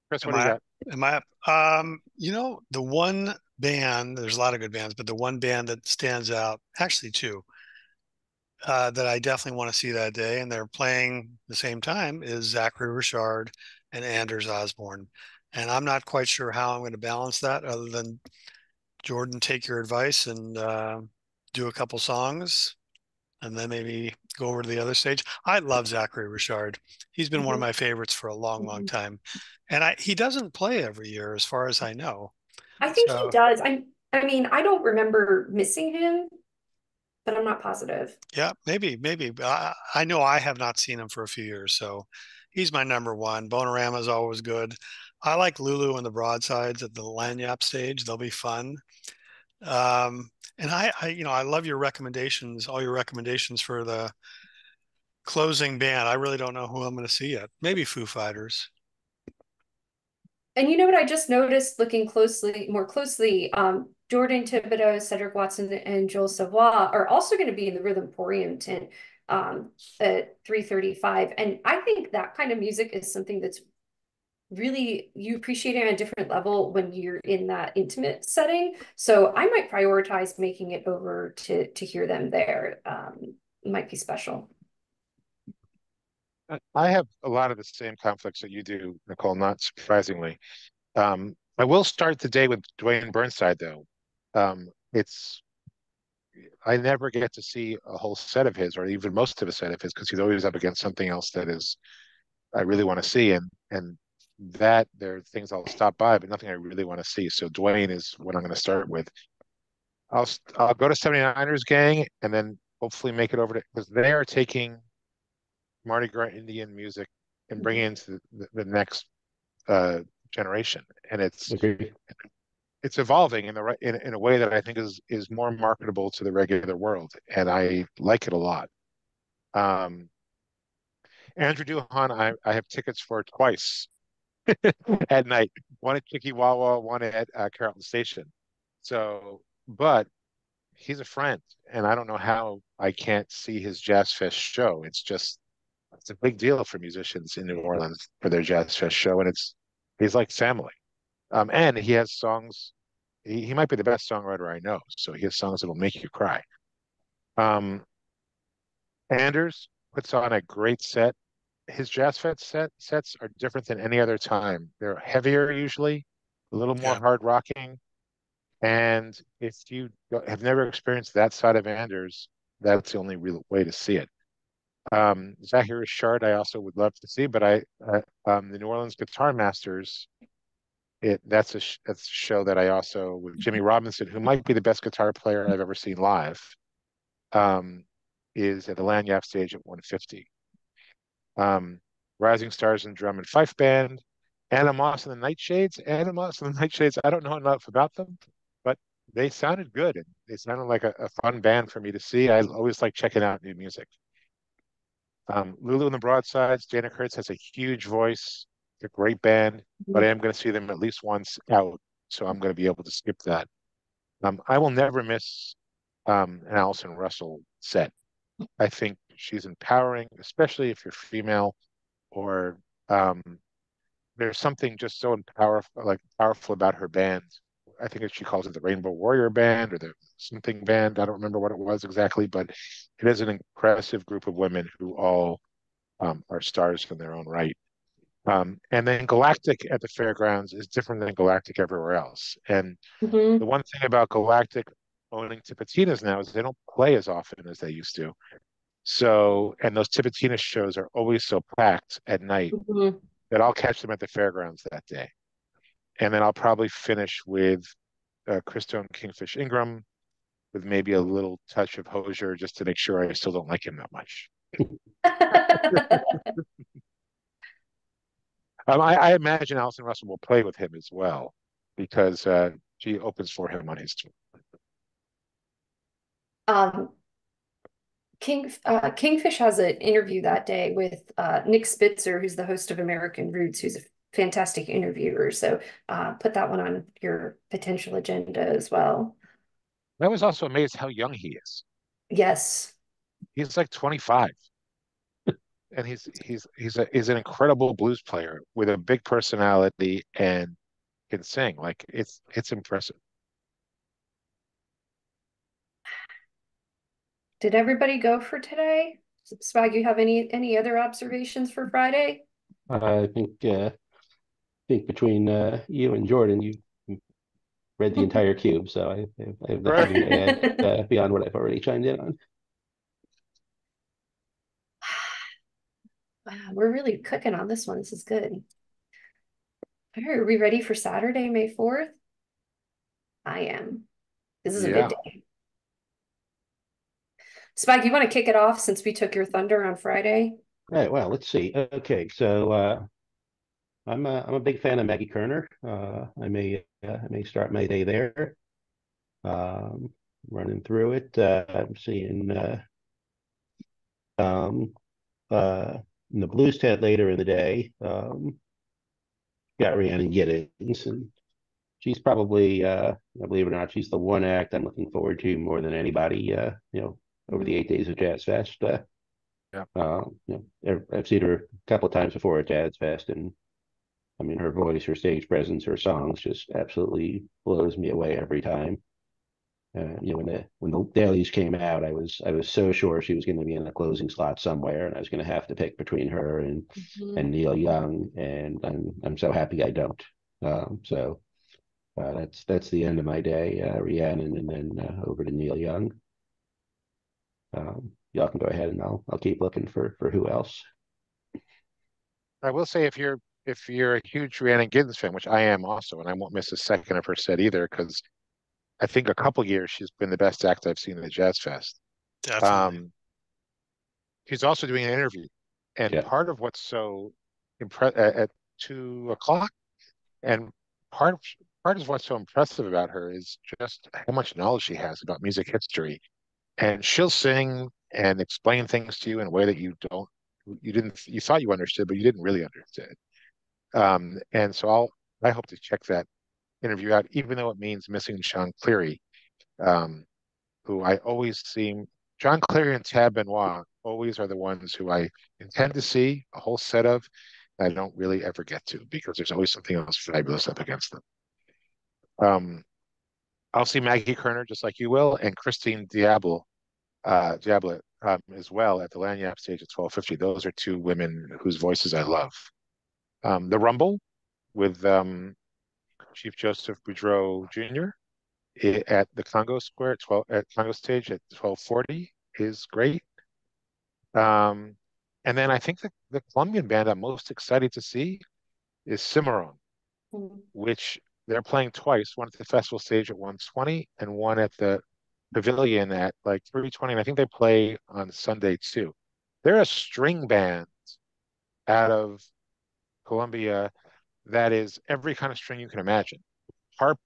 [SPEAKER 3] Chris, what
[SPEAKER 2] Am
[SPEAKER 3] do you
[SPEAKER 2] I
[SPEAKER 3] got?
[SPEAKER 2] am I up? The one band, there's a lot of good bands, but the one band that stands out, actually two, that I definitely want to see that day, and they're playing the same time, is Zachary Richard and Anders Osborne. And I'm not quite sure how I'm going to balance that other than Jordan, take your advice and do a couple songs and then maybe go over to the other stage. I love Zachary Richard. He's been one of my favorites for a long, long time. And he doesn't play every year as far as I know.
[SPEAKER 1] I think he
[SPEAKER 2] So
[SPEAKER 1] does. I mean, I don't remember missing him, but I'm not positive.
[SPEAKER 2] yeah, maybe. I know I have not seen him for a few years, so he's my number one. Bonorama is always good. I like Lulu and the Broadsides at the Lanyap stage. They'll be fun. And I love your recommendations, all your recommendations for the closing band. I really don't know who I'm going to see yet. Maybe Foo Fighters.
[SPEAKER 1] And you know what I just noticed looking more closely, Jordan Thibodeau, Cedric Watson, and Joel Savoy are also going to be in the Rhythmporium tent at 3:35. And I think that kind of music is something that's really you appreciate it on a different level when you're in that intimate setting. So I might prioritize making it over to hear them there. It might be special.
[SPEAKER 3] I have a lot of the same conflicts that you do, Nicole, not surprisingly. I will start the day with Dwayne Burnside, though. It's I never get to see a whole set of his, or even most of a set of his, because he's always up against something else that is I really want to see, and that there are things I'll stop by, but nothing I really want to see. So Dwayne is what I'm going to start with. I'll go to 79ers gang, and then hopefully make it over to because they are taking Mardi Gras Indian music and bringing it into the next generation, and
[SPEAKER 4] Agree.
[SPEAKER 3] it's evolving in the right in a way that I think is more marketable to the regular world, and I like it a lot. Um, Andrew Duhan, I have tickets for twice at night. One at Chikiwawa, one at Carrollton Station. So, but he's a friend, and I don't know how I can't see his Jazz Fest show. It's a big deal for musicians in New Orleans for their Jazz Fest show, and he's like family. And he has songs. He might be the best songwriter I know, so he has songs that will make you cry. Um, Anders puts on a great set. His Jazz Fest sets are different than any other time. They're heavier usually, a little more
[SPEAKER 2] Yeah.
[SPEAKER 3] hard rocking. And if you have never experienced that side of Anders, that's the only real way to see it. Zahir Shard, I also would love to see, but the New Orleans Guitar Masters, that's a show that I also with Jimmy Robinson, who might be the best guitar player I've ever seen live. Um, is at the Lanyap stage at 150. Rising Stars and Drum and Fife Band, Anna Moss and the Nightshades. Anna Moss and the Nightshades, I don't know enough about them, but they sounded good. And they sounded like a fun band for me to see. I always like checking out new music. Lulu and the Broadsides, Dana Kurtz has a huge voice, a great band, but I am going to see them at least once out, so I'm going to be able to skip that. I will never miss an Allison Russell set. I think she's empowering, especially if you're female, or there's something just so powerful about her band. I think she calls it the Rainbow Warrior Band or the something band. I don't remember what it was exactly, but it is an impressive group of women who all are stars in their own right. And then Galactic at the fairgrounds is different than Galactic everywhere else. And the one thing about Galactic owning Tipitinas now is they don't play as often as they used to. So, and those Tipitina shows are always so packed at night that I'll catch them at the fairgrounds that day. And then I'll probably finish with Christo and Kingfish Ingram with maybe a little touch of Hosier just to make sure I still don't like him that much. I imagine Allison Russell will play with him as well because she opens for him on his tour.
[SPEAKER 1] Kingfish has an interview that day with Nick Spitzer, who's the host of American Roots, who's a fantastic interviewer. So put that one on your potential agenda as well.
[SPEAKER 3] I was also amazed how young he is.
[SPEAKER 1] Yes.
[SPEAKER 3] He's like 25. And he's an incredible blues player with a big personality and can sing. Like it's impressive.
[SPEAKER 1] Did everybody go for today? Spag, you have any other observations for Friday?
[SPEAKER 4] I think between you and Jordan, you read the entire cube, so I have nothing to add beyond what I've already chimed in on.
[SPEAKER 1] Wow, we're really cooking on this one. This is good. All right, are we ready for Saturday, May 4th? I am. This is a good day. Spike, you want to kick it off since we took your thunder on Friday?
[SPEAKER 4] Right, well, let's see. Okay, so I'm a big fan of Maggie Kerner. I may start my day there. Running through it. I'm seeing in the blues tent later in the day. Got Rhiannon Giddens, and she's probably, believe it or not, she's the one act I'm looking forward to more than anybody. Over the 8 days of Jazz Fest. I've seen her a couple of times before at Jazz Fest, and I mean, her voice, her stage presence, her songs just absolutely blows me away every time. When the dailies came out, I was so sure she was going to be in the closing slot somewhere, and I was going to have to pick between her and Neil Young, and I'm so happy I don't. That's the end of my day. Rhiannon, and then over to Neil Young. Y'all can go ahead, and I'll keep looking for who else.
[SPEAKER 3] I will say if you're a huge Rhiannon Giddens fan, which I am also, and I won't miss a second of her set either, because I think a couple years she's been the best act I've seen at the Jazz Fest.
[SPEAKER 2] Definitely.
[SPEAKER 3] She's also doing an interview, and part of what's so at 2:00, and part of what's so impressive about her is just how much knowledge she has about music history. And she'll sing and explain things to you in a way that you thought you understood, but you didn't really understand. And so I hope to check that interview out, even though it means missing Sean Cleary, who I always seem, John Cleary and Tab Benoit always are the ones who I intend to see a whole set of, and I don't really ever get to because there's always something else fabulous up against them. I'll see Maggie Kerner just like you will, and Christine Diablo as well at the Lanyap stage at 12:50. Those are two women whose voices I love. The Rumble with Chief Joseph Boudreau Jr. At the Congo Square at Congo stage at 12:40 is great. And then I think the Colombian band I'm most excited to see is Cimarron, which they're playing twice, one at the festival stage at 1:20 and one at the pavilion at like 3:20, and I think they play on Sunday too. They're a string band out of Colombia that is every kind of string you can imagine. Harp,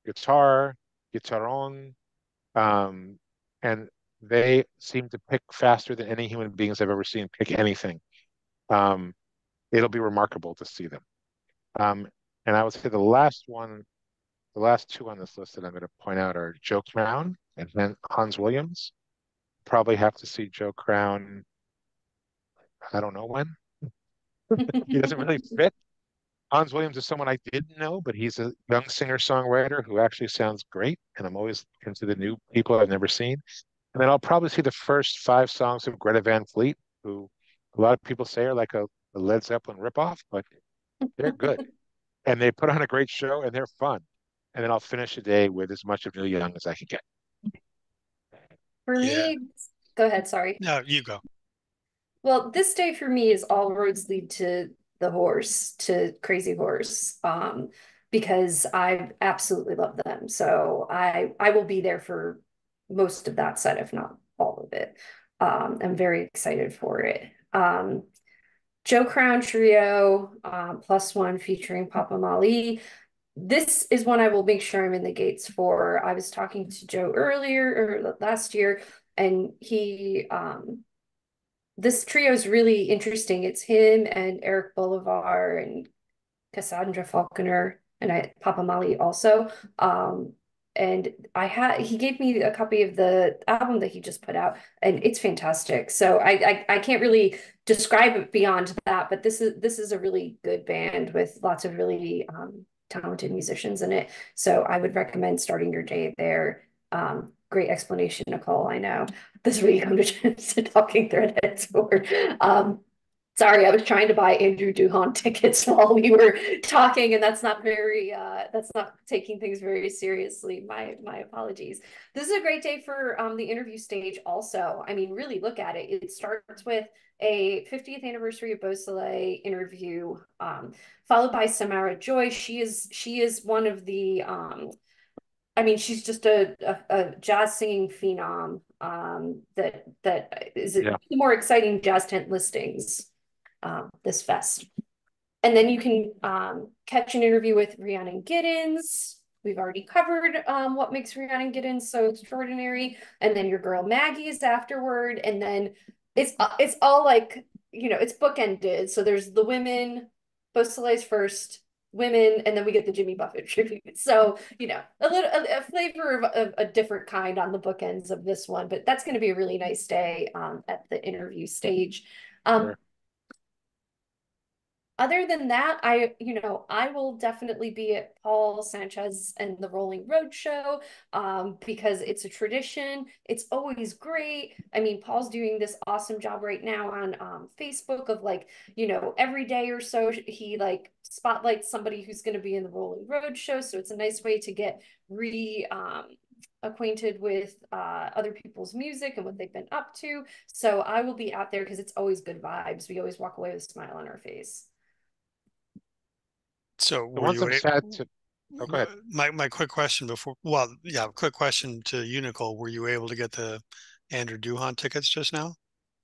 [SPEAKER 3] guitar, guitarón, um, and they seem to pick faster than any human beings I've ever seen pick anything. Um, it'll be remarkable to see them. Um, and I would say the last two on this list that I'm going to point out are Joe Crown and then Hans Williams. Probably have to see Joe Crown. I don't know when. He doesn't really fit. Hans Williams is someone I didn't know, but he's a young singer-songwriter who actually sounds great. And I'm always into the new people I've never seen. And then I'll probably see the first 5 songs of Greta Van Fleet, who a lot of people say are like a Led Zeppelin ripoff, but they're good. And they put on a great show and they're fun. And then I'll finish the day with as much of Neil Young as I can get.
[SPEAKER 1] For
[SPEAKER 2] Yeah.
[SPEAKER 1] me, go ahead, sorry.
[SPEAKER 2] No, you go.
[SPEAKER 1] Well, this day for me is all roads lead to the horse, to Crazy Horse, because I absolutely love them. So I will be there for most of that set, if not all of it. I'm very excited for it. Joe Crown Trio, +1 featuring Papa Mali. This is one I will make sure I'm in the gates for. I was talking to Joe earlier or last year, and he this trio is really interesting. It's him and Eric Bolivar and Cassandra Falconer and Papa Mali also. And he gave me a copy of the album that he just put out, and it's fantastic. So I can't really describe it beyond that, but this is a really good band with lots of really talented musicians in it. So I would recommend starting your day there. Great explanation, Nicole. I know this is where you come to Talking Threadheads for. Sorry, I was trying to buy Andrew Duhon tickets while we were talking, and that's not taking things very seriously. My apologies. This is a great day for the interview stage also. I mean, really look at it. It starts with a 50th anniversary of Beausoleil interview, followed by Samara Joy. She is one of the I mean, she's just a jazz singing phenom that is
[SPEAKER 3] Yeah.
[SPEAKER 1] more exciting jazz tent listings this fest. And then you can catch an interview with Rhiannon Giddens. We've already covered what makes Rhiannon Giddens so extraordinary. And then your girl Maggie is afterward. And then it's all like, it's bookended. So there's the women, Beausoleil's first, women, and then we get the Jimmy Buffett tribute. So, a flavor of a different kind on the bookends of this one, but that's going to be a really nice day at the interview stage.
[SPEAKER 3] Sure.
[SPEAKER 1] Other than that, I will definitely be at Paul Sanchez and the Rolling Road Show because it's a tradition. It's always great. I mean, Paul's doing this awesome job right now on Facebook of every day or so he spotlights somebody who's going to be in the Rolling Road Show. So it's a nice way to get acquainted with other people's music and what they've been up to. So I will be out there because it's always good vibes. We always walk away with a smile on our face.
[SPEAKER 2] So
[SPEAKER 3] The
[SPEAKER 2] were
[SPEAKER 3] ones
[SPEAKER 2] you
[SPEAKER 3] I'm sad to. Oh, go ahead.
[SPEAKER 2] my quick question quick question to you, Nicole. Were you able to get the Andrew Duhon tickets just now?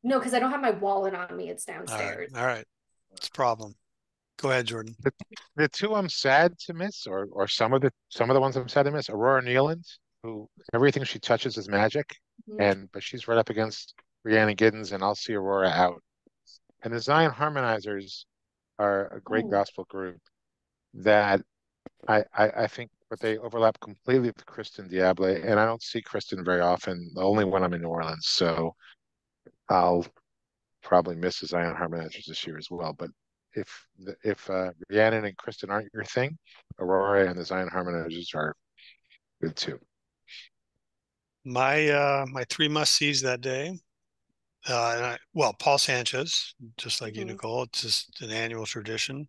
[SPEAKER 1] No, because I don't have my wallet on me. It's downstairs.
[SPEAKER 2] All right. It's a problem. Go ahead, Jordan.
[SPEAKER 3] The two I'm sad to miss, or some of the ones I'm sad to miss, Aurora Nealand, who everything she touches is magic, but she's right up against Rhiannon Giddens, and I'll see Aurora out. And the Zion Harmonizers are a great gospel group that I think, but they overlap completely with Kristen Diable, and I don't see Kristen very often, only when I'm in New Orleans. So I'll probably miss the Zion Harmonizers this year as well. But if Rhiannon and Kristen aren't your thing, Aurora and the Zion Harmonizers are good too.
[SPEAKER 2] My 3 must-sees that day. Paul Sanchez, just like you, Nicole. It's just an annual tradition.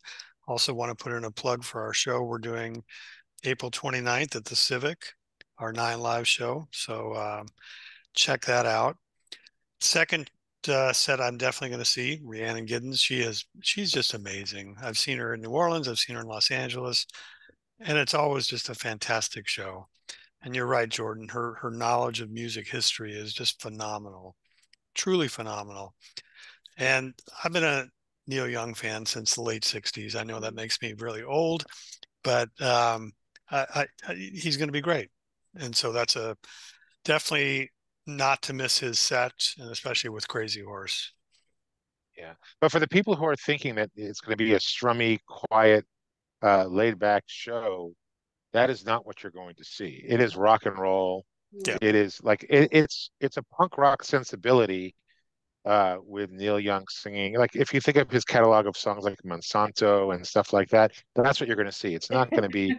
[SPEAKER 2] Also want to put in a plug for our show. We're doing April 29th at the Civic, our 9 Live show. So check that out. Second set I'm definitely going to see, Rhiannon Giddens. She's just amazing. I've seen her in New Orleans. I've seen her in Los Angeles. And it's always just a fantastic show. And you're right, Jordan. Her knowledge of music history is just phenomenal, truly phenomenal. And I've been a Neil Young fan since the late '60s. I know that makes me really old, but he's going to be great. And so that's a definitely not to miss his set, and especially with Crazy Horse.
[SPEAKER 3] Yeah. But for the people who are thinking that it's going to be a strummy, quiet, laid back show, that is not what you're going to see. It is rock and roll.
[SPEAKER 2] Yeah.
[SPEAKER 3] It is like it's a punk rock sensibility with Neil Young singing. Like if you think of his catalog of songs like Monsanto and stuff like that, that's what you're going to see. It's not going to be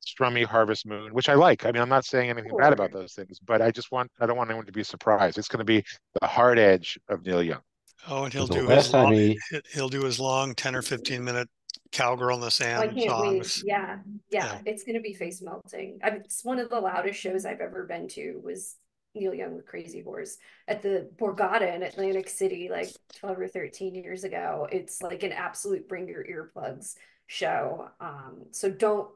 [SPEAKER 3] strummy Harvest Moon, which I like. I mean, I'm not saying anything bad about those things, but I don't want anyone to be surprised. It's going to be the hard edge of Neil Young.
[SPEAKER 2] Oh, and
[SPEAKER 4] The last time
[SPEAKER 2] he'll do his long 10 or 15-minute Cowgirl in the
[SPEAKER 1] I
[SPEAKER 2] Sand
[SPEAKER 1] can't wait.
[SPEAKER 2] songs.
[SPEAKER 1] Yeah.
[SPEAKER 2] Yeah.
[SPEAKER 1] It's gonna be face melting. I mean, it's one of the loudest shows I've ever been to was Neil Young with Crazy Horse at the Borgata in Atlantic City, like 12 or 13 years ago. It's like an absolute bring your earplugs show. So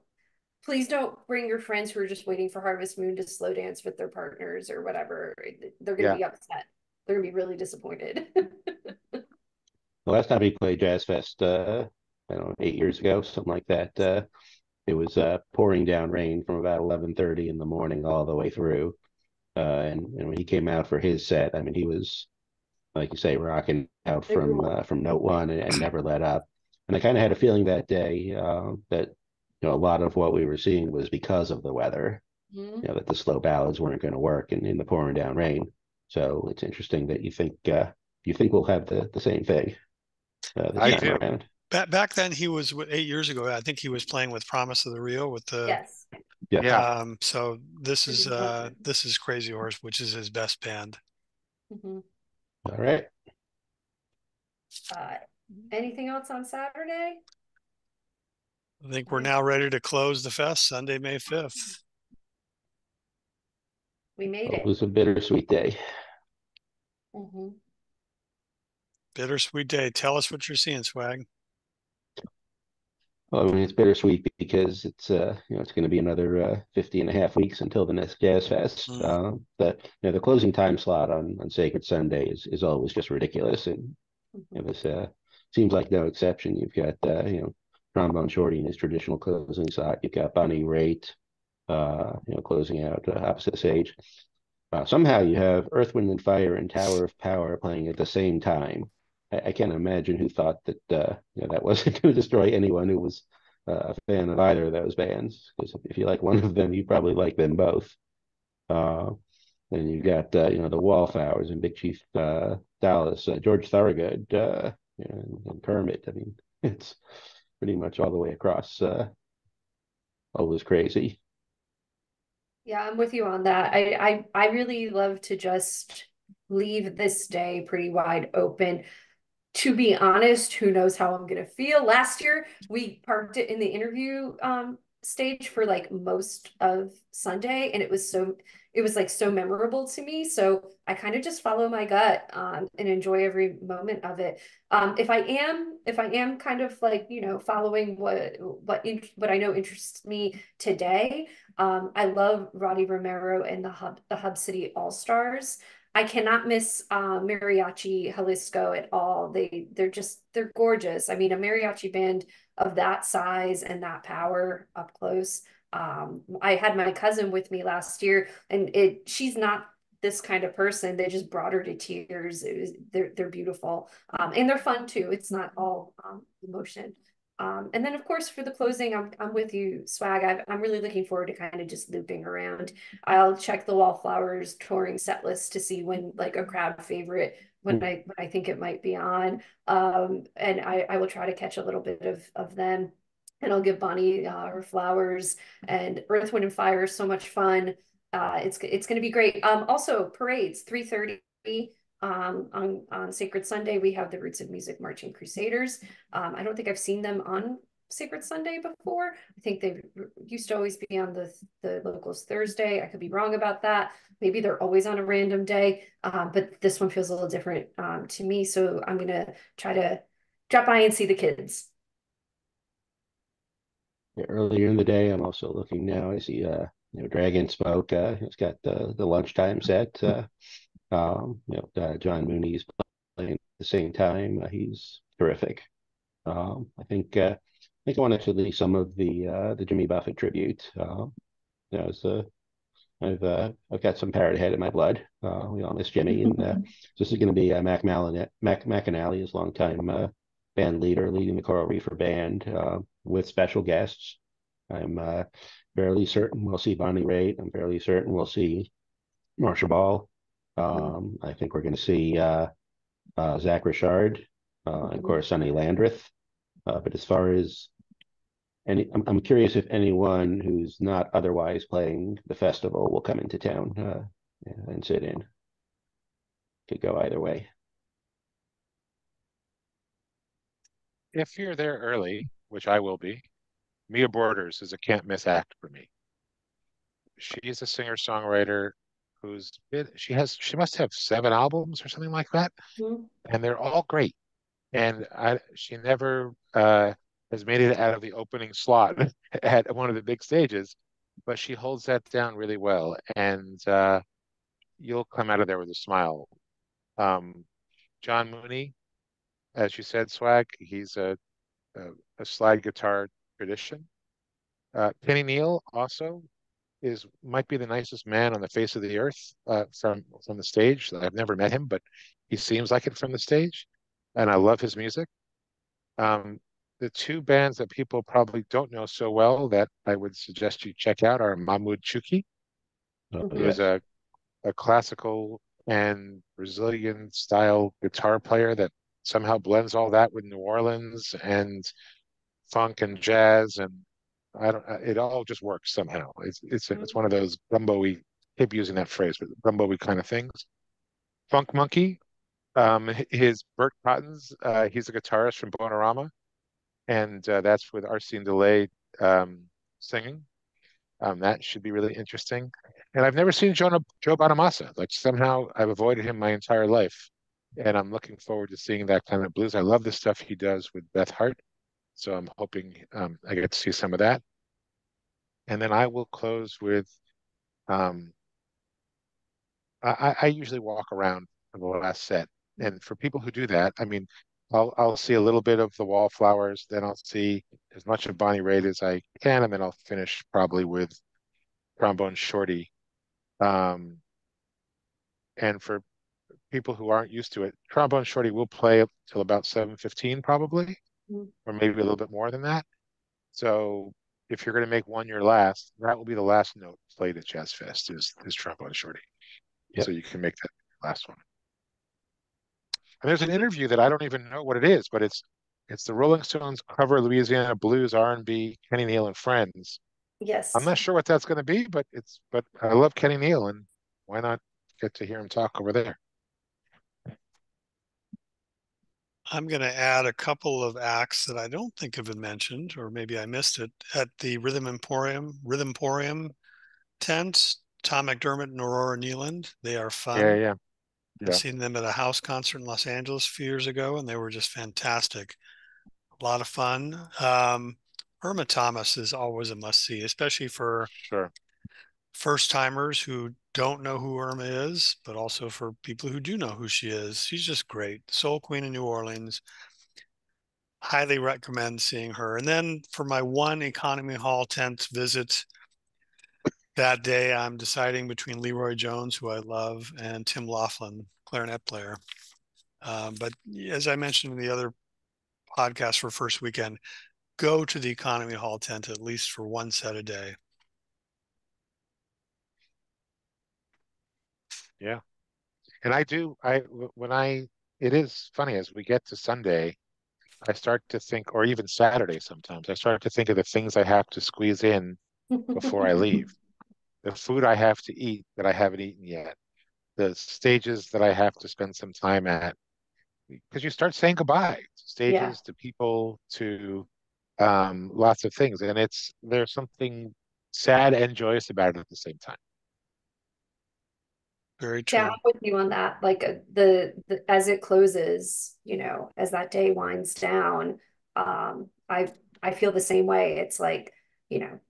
[SPEAKER 1] please don't bring your friends who are just waiting for Harvest Moon to slow dance with their partners or whatever. They're gonna
[SPEAKER 3] Yeah.
[SPEAKER 1] be upset. They're gonna be really disappointed.
[SPEAKER 4] the last time he played Jazz Fest, I don't know, 8 years ago, something like that. It was pouring down rain from about 11:30 in the morning all the way through. And when he came out for his set, I mean, he was, like you say, rocking out from note one and never let up. And I kind of had a feeling that day that a lot of what we were seeing was because of the weather. That the slow ballads weren't going to work in the pouring down rain. So it's interesting that you think we'll have the same thing this
[SPEAKER 3] I
[SPEAKER 4] time
[SPEAKER 3] do.
[SPEAKER 4] around.
[SPEAKER 2] Back then, he was 8 years ago. I think he was playing with Promise of the Rio with the.
[SPEAKER 1] Yes.
[SPEAKER 4] Yeah.
[SPEAKER 3] Yeah.
[SPEAKER 2] So this is Crazy Horse, which is his best band.
[SPEAKER 4] All right.
[SPEAKER 1] Anything else on Saturday?
[SPEAKER 2] I think we're now ready to close the fest Sunday, May 5th.
[SPEAKER 1] We made
[SPEAKER 4] It was a bittersweet day.
[SPEAKER 2] Bittersweet day. Tell us what you're seeing, Swag.
[SPEAKER 4] Well, I mean, it's bittersweet because it's it's going to be another 50 and a half weeks until the next Jazz Fest. But the closing time slot on Sacred Sunday is always just ridiculous, and this seems like no exception. You've got Trombone Shorty in his traditional closing slot. You've got Bonnie Raitt, closing out opposite stage. Somehow you have Earth, Wind, and Fire and Tower of Power playing at the same time. I can't imagine who thought that that wasn't going to destroy anyone who was a fan of either of those bands. Because if you like one of them, you probably like them both. Then you've got the Wallflowers and Big Chief Dallas, George Thorogood, and Kermit. I mean, it's pretty much all the way across. Always crazy.
[SPEAKER 1] Yeah, I'm with you on that. I really love to just leave this day pretty wide open. To be honest, who knows how I'm gonna feel? Last year, we parked it in the interview stage for like most of Sunday, and it was like so memorable to me. So I kind of just follow my gut and enjoy every moment of it. If I am kind of like following what I know interests me today, I love Roddy Romero and the Hub City All Stars. I cannot miss Mariachi Jalisco at all. They're gorgeous. I mean, a mariachi band of that size and that power up close. I had my cousin with me last year, and she's not this kind of person. They just brought her to tears. They're beautiful, and they're fun too. It's not all emotion. And then of course for the closing, I'm with you, Swag. I'm really looking forward to kind of just looping around. I'll check the Wallflowers touring set list to see when like a crowd favorite when I think it might be on. And I will try to catch a little bit of them. And I'll give Bonnie her flowers. And Earth, Wind, and Fire is so much fun. It's going to be great. Also parades 3:30. On Sacred Sunday, we have the Roots of Music Marching Crusaders. I don't think I've seen them on Sacred Sunday before. I think they used to always be on the locals Thursday. I could be wrong about that. Maybe they're always on a random day, but this one feels a little different to me. So I'm gonna try to drop by and see the kids.
[SPEAKER 4] Earlier in the day, I'm also looking now. I see Dragon Smoke. He's got the lunchtime set. John Mooney's playing at the same time. He's terrific. I think I want to leave some of the Jimmy Buffett tribute. It's I've got some Parrot Head in my blood. We all miss Jimmy, and this is going to be Mac McAnally, his longtime band leader, leading the Coral Reefer Band with special guests. I'm fairly certain we'll see Bonnie Raitt. I'm fairly certain we'll see Marsha Ball. I think we're going to see Zach Richard, and of course Sonny Landreth. But as far as I'm curious if anyone who's not otherwise playing the festival will come into town and sit in. Could go either way.
[SPEAKER 3] If you're there early, which I will be, Mia Borders is a can't miss act for me. She's a singer-songwriter she must have 7 albums or something like that, and they're all great. And she never has made it out of the opening slot at one of the big stages, but she holds that down really well, and you'll come out of there with a smile. John Mooney, as you said, Swag, he's a slide guitar tradition. Kenny Neal also might be the nicest man on the face of the earth from the stage. I've never met him, but he seems like it from the stage, and I love his music. The two bands that people probably don't know so well that I would suggest you check out are Mahmoud Chouki, who is a classical and Brazilian style guitar player that somehow blends all that with New Orleans and funk and jazz, and it all just works somehow. It's one of those gumbo-y, keep using that phrase, but gumbo-y kind of things. Funk Monkey, his Bert Cottons, he's a guitarist from Bonorama, and that's with Arsene Delay singing. That should be really interesting. And I've never seen Joe Bonamassa. Like somehow I've avoided him my entire life, and I'm looking forward to seeing that kind of blues. I love the stuff he does with Beth Hart, so I'm hoping I get to see some of that. And then I will close with um, I usually walk around for the last set, and for people who do that, I mean, I'll see a little bit of the Wallflowers, then I'll see as much of Bonnie Raitt as I can, and then I'll finish probably with Trombone Shorty. Um, and for people who aren't used to it, Trombone Shorty will play till about 7:15 probably, or maybe a little bit more than that. So if you're going to make one your last, that will be the last note played at Jazz Fest is Trombone Shorty.
[SPEAKER 4] Yep.
[SPEAKER 3] So you can make that last one. And there's an interview that I don't even know what it is, but it's the Rolling Stones cover Louisiana blues, R&B, Kenny Neal and Friends. I'm
[SPEAKER 1] Yes.
[SPEAKER 3] not sure what that's going to be, but I love Kenny Neal, and why not get to hear him talk over there?
[SPEAKER 2] I'm going to add a couple of acts that I don't think have been mentioned, or maybe I missed it, at the Rhythm Emporium tent. Tom McDermott and Aurora Nealand. They are fun.
[SPEAKER 3] Yeah.
[SPEAKER 2] I've seen them at a house concert in Los Angeles a few years ago, and they were just fantastic. A lot of fun. Irma Thomas is always a must-see, especially for
[SPEAKER 3] Sure.
[SPEAKER 2] first-timers who don't know who Irma is, but also for people who do know who she is. She's just great. Soul Queen of New Orleans. Highly recommend seeing her. And then for my one Economy Hall tent visit that day, I'm deciding between Leroy Jones, who I love, and Tim Laughlin, clarinet player. But as I mentioned in the other podcast for first weekend, go to the Economy Hall tent at least for one set a day.
[SPEAKER 3] Yeah. And it is funny as we get to Sunday, I start to think, or even Saturday sometimes, I start to think of the things I have to squeeze in before I leave. The food I have to eat that I haven't eaten yet, the stages that I have to spend some time at, because you start saying goodbye to stages, to people, to lots of things, and there's something sad and joyous about it at the same time.
[SPEAKER 2] Very true.
[SPEAKER 1] Yeah, I'm with you on that. Like the as it closes, as that day winds down, I feel the same way. It's like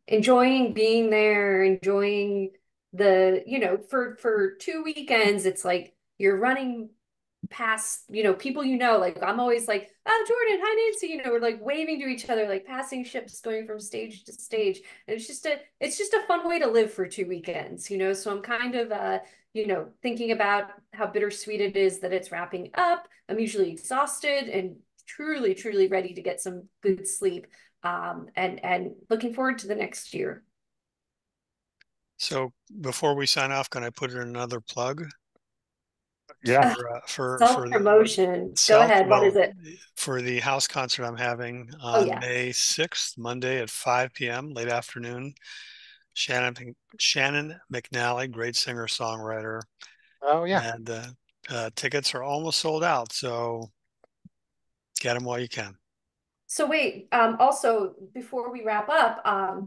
[SPEAKER 1] enjoying being there, enjoying for 2 weekends, it's like you're running past, people, like I'm always like, oh, Jordan, hi, Nancy, we're like waving to each other, like passing ships going from stage to stage. And it's just a fun way to live for 2 weekends, so I'm kind of thinking about how bittersweet it is that it's wrapping up. I'm usually exhausted and truly, truly ready to get some good sleep. And looking forward to the next year.
[SPEAKER 2] So before we sign off, can I put in another plug
[SPEAKER 3] Yeah.
[SPEAKER 2] for the
[SPEAKER 1] Self-promotion. Go
[SPEAKER 2] self
[SPEAKER 1] ahead. What is
[SPEAKER 2] well
[SPEAKER 1] it?
[SPEAKER 2] for the house concert I'm having
[SPEAKER 1] Oh,
[SPEAKER 2] on
[SPEAKER 1] yeah.
[SPEAKER 2] May 6th, Monday at 5 p.m. late afternoon. Shannon McNally, great singer songwriter,
[SPEAKER 3] Oh yeah.
[SPEAKER 2] and tickets are almost sold out, so get them while you can.
[SPEAKER 1] So wait, also before we wrap up, I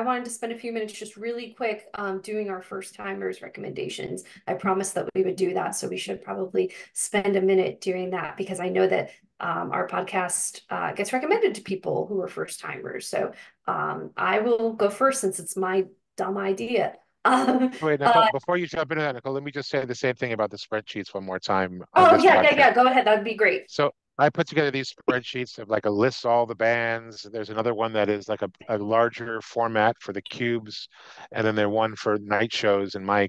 [SPEAKER 1] wanted to spend a few minutes just really quick doing our first timers recommendations. I promised that we would do that, so we should probably spend a minute doing that because I know that our podcast gets recommended to people who are first timers. So I will go first since it's my dumb idea. Um,
[SPEAKER 3] Wait,
[SPEAKER 1] uh,
[SPEAKER 3] Nicole, before you jump into that, Nicole, let me just say the same thing about the spreadsheets one more time on
[SPEAKER 1] oh
[SPEAKER 3] this
[SPEAKER 1] yeah, yeah,
[SPEAKER 3] podcast.
[SPEAKER 1] yeah. Go ahead. That'd be great.
[SPEAKER 3] So I put together these spreadsheets of like a list all the bands. There's another one that is like a larger format for the cubes, and then there's one for night shows and my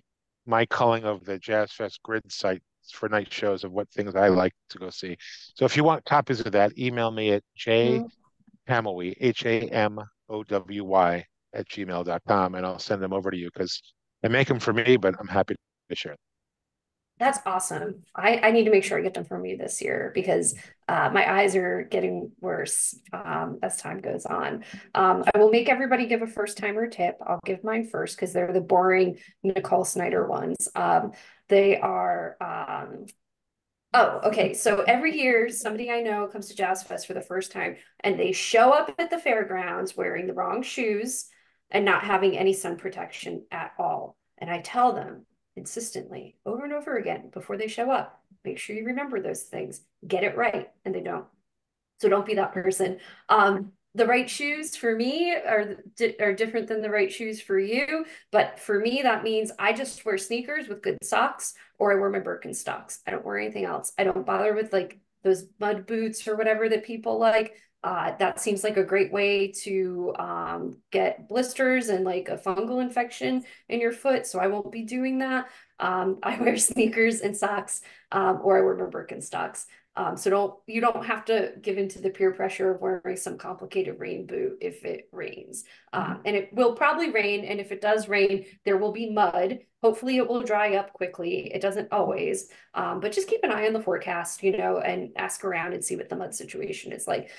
[SPEAKER 3] culling of the Jazz Fest grid site for night shows of what things I like to go see. So if you want copies of that, email me at
[SPEAKER 1] Mhm.
[SPEAKER 3] jhamowy, HAMOWY at gmail.com, and I'll send them over to you because I make them for me, but I'm happy to share them.
[SPEAKER 1] That's awesome. I need to make sure I get them from you this year because my eyes are getting worse as time goes on. I will make everybody give a first timer tip. I'll give mine first because they're the boring Nicole Snyder ones. They are oh, okay. So every year, somebody I know comes to Jazz Fest for the first time, and they show up at the fairgrounds wearing the wrong shoes and not having any sun protection at all. And I tell them consistently over and over again before they show up, make sure you remember those things, get it right, and they don't. So don't be that person. The right shoes for me are different than the right shoes for you. But for me, that means I just wear sneakers with good socks, or I wear my Birkenstocks. I don't wear anything else. I don't bother with like those mud boots or whatever that people like. That seems like a great way to get blisters and like a fungal infection in your foot. So I won't be doing that. I wear sneakers and socks, or I wear my Birkenstocks. So you don't have to give into the peer pressure of wearing some complicated rain boot if it rains. And it will probably rain. And if it does rain, there will be mud. Hopefully it will dry up quickly. It doesn't always, but just keep an eye on the forecast, and ask around and see what the mud situation is like.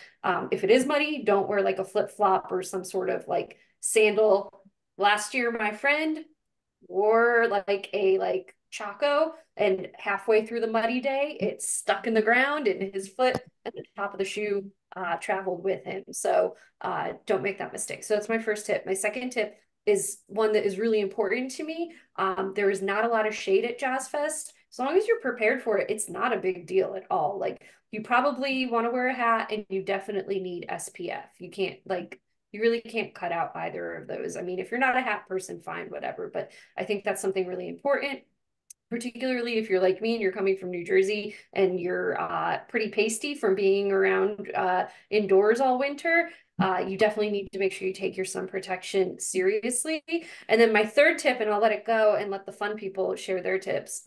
[SPEAKER 1] If it is muddy, don't wear like a flip flop or some sort of like sandal. Last year, my friend wore like a Chaco, and halfway through the muddy day it stuck in the ground and his foot and the top of the shoe traveled with him. So don't make that mistake. So that's my first tip. My second tip is one that is really important to me. There is not a lot of shade at Jazz Fest. As long as you're prepared for it, it's not a big deal at all. Like you probably want to wear a hat and you definitely need SPF. You really can't cut out either of those. I mean, if you're not a hat person, fine, whatever. But I think that's something really important, particularly if you're like me and you're coming from New Jersey and you're pretty pasty from being around indoors all winter. You definitely need to make sure you take your sun protection seriously. And then my third tip, and I'll let it go and let the fun people share their tips.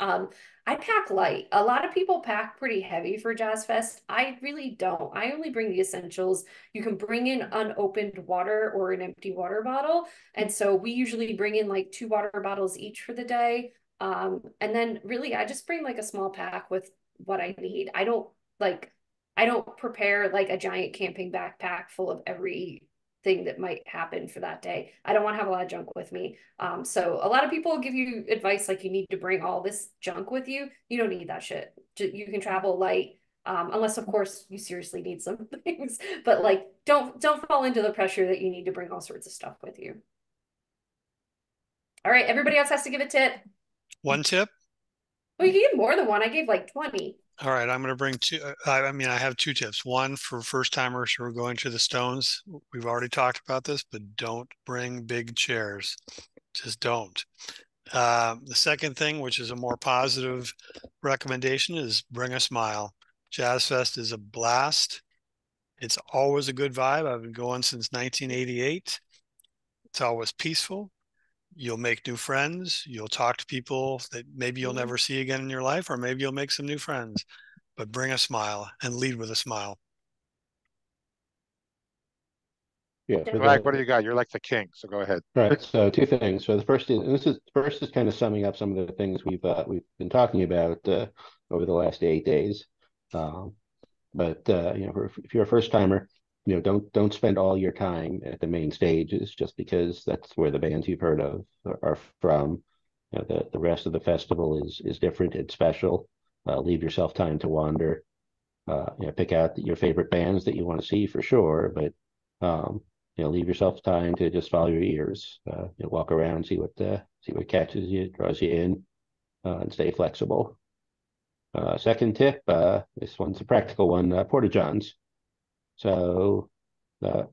[SPEAKER 1] I pack light. A lot of people pack pretty heavy for Jazz Fest. I really don't. I only bring the essentials. You can bring in unopened water or an empty water bottle. And so we usually bring in like 2 water bottles each for the day. And then really I just bring like a small pack with what I need. I don't prepare like a giant camping backpack full of everything that might happen for that day. I don't want to have a lot of junk with me. So a lot of people give you advice like you need to bring all this junk with you. You don't need that shit. You can travel light. Unless of course you seriously need some things, but like don't fall into the pressure that you need to bring all sorts of stuff with you. All right, everybody else has to give a tip.
[SPEAKER 2] One tip.
[SPEAKER 1] Well, you gave more than one. I gave like 20.
[SPEAKER 2] All right, I'm going to bring two. I mean, I have two tips. One for first timers who are going to the Stones. We've already talked about this, but don't bring big chairs. Just don't. The second thing, which is a more positive recommendation, is bring a smile. Jazz Fest is a blast. It's always a good vibe. I've been going since 1988. It's always peaceful. You'll make new friends. You'll talk to people that maybe you'll never see again in your life, or maybe you'll make some new friends. But bring a smile and lead with a smile.
[SPEAKER 4] Yeah, for
[SPEAKER 3] Mike, what do
[SPEAKER 4] the
[SPEAKER 3] you got? You're like the king, so go ahead.
[SPEAKER 4] right. So two things. So the first is, and this is kind of summing up some of the things we've been talking about over the last 8 days. Um, but if you're a first timer, don't spend all your time at the main stages just because that's where the bands you've heard of are from. The rest of the festival is different. It's special. Leave yourself time to wander. Pick out your favorite bands that you want to see for sure, but leave yourself time to just follow your ears. Walk around, see what catches you, draws you in, and stay flexible. Second tip, this one's a practical one, porta johns. So, uh,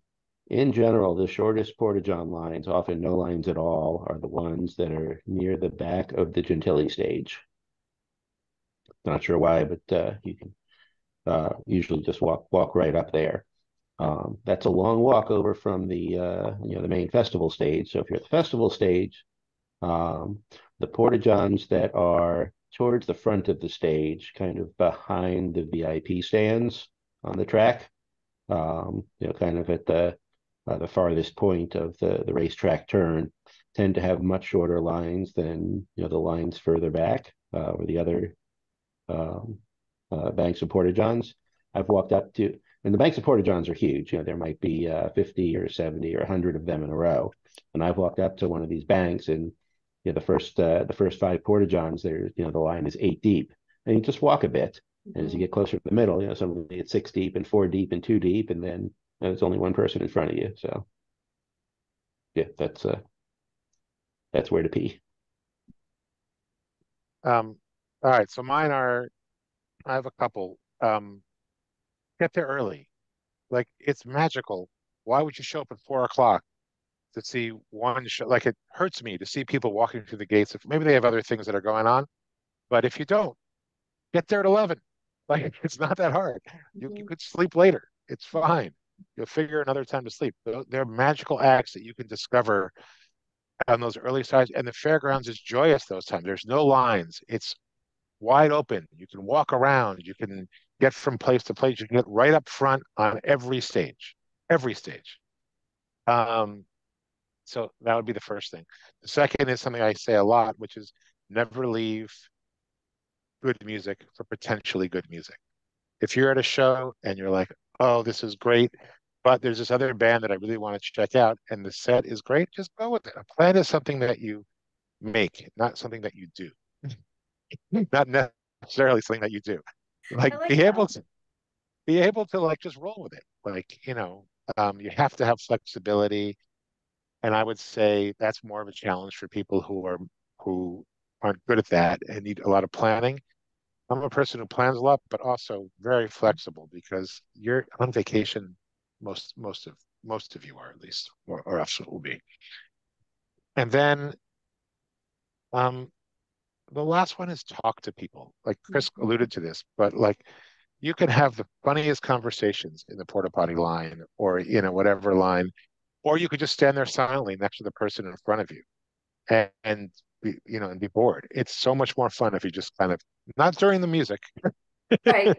[SPEAKER 4] in general, the shortest porta john lines, often no lines at all, are the ones that are near the back of the gentilly stage. Not sure why, but you can usually just walk right up there. That's a long walk over from the main festival stage. So if you're at the festival stage, um, the porta johns that are towards the front of the stage, kind of behind the VIP stands on the track, kind of at the farthest point of the racetrack turn, tend to have much shorter lines than the lines further back or the other um, banks of porta johns. I've walked up to, and the banks of porta johns are huge. There might be 50 or 70 or 100 of them in a row. And I've walked up to one of these banks, and the first five porta johns, the line is 8 deep, and you just walk a bit. And as you get closer to the middle, suddenly it's 6 deep and 4 deep and 2 deep, and then there's only one person in front of you. So yeah, that's where to pee.
[SPEAKER 3] All right, so I have a couple. Get there early. Like it's magical. Why would you show up at 4 o'clock to see one show? Like it hurts me to see people walking through the gates. If maybe they have other things that are going on, but if you don't, get there at 11. Like it's not that hard. You could sleep later. It's fine. You'll figure another time to sleep. They're magical acts that you can discover on those early sides. And the fairgrounds is joyous those times. There's no lines. It's wide open. You can walk around. You can get from place to place. You can get right up front on every stage. Every stage. Um, so that would be the first thing. The second is something I say a lot, which is never leave good music for potentially good music. If you're at a show and you're like, oh, this is great, but there's this other band that I really want to check out and the set is great, just go with it. A plan is something that you make, not something that you do. Not necessarily something that you do. Like
[SPEAKER 1] I like that.
[SPEAKER 3] be able to like just roll with it. Like, you have to have flexibility. And I would say that's more of a challenge for people who aren't good at that and need a lot of planning. I'm a person who plans a lot, but also very flexible because you're on vacation. Most of you are at least, or else it will be. And then um, the last one is talk to people. Like Chris alluded to this, but like you can have the funniest conversations in the porta potty line or whatever line, or you could just stand there silently next to the person in front of you and be bored. It's so much more fun if you just kind of not during the music,
[SPEAKER 1] Right.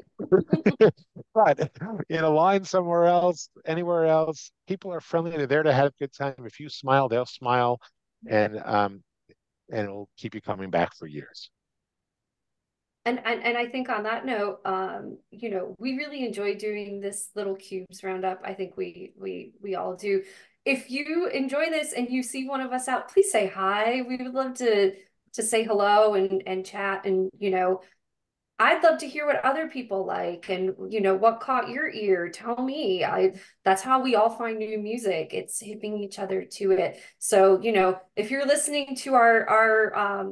[SPEAKER 3] but in a line somewhere else, anywhere else. People are friendly. They're there to have a good time. If you smile, they'll smile, and it'll keep you coming back for years.
[SPEAKER 1] And I think on that note, we really enjoy doing this little cubes roundup. I think we all do. If you enjoy this and you see one of us out, please say hi. We would love to say hello and chat, and I'd love to hear what other people like, and what caught your ear. Tell me. That's how we all find new music. It's hipping each other to it. So, if you're listening to our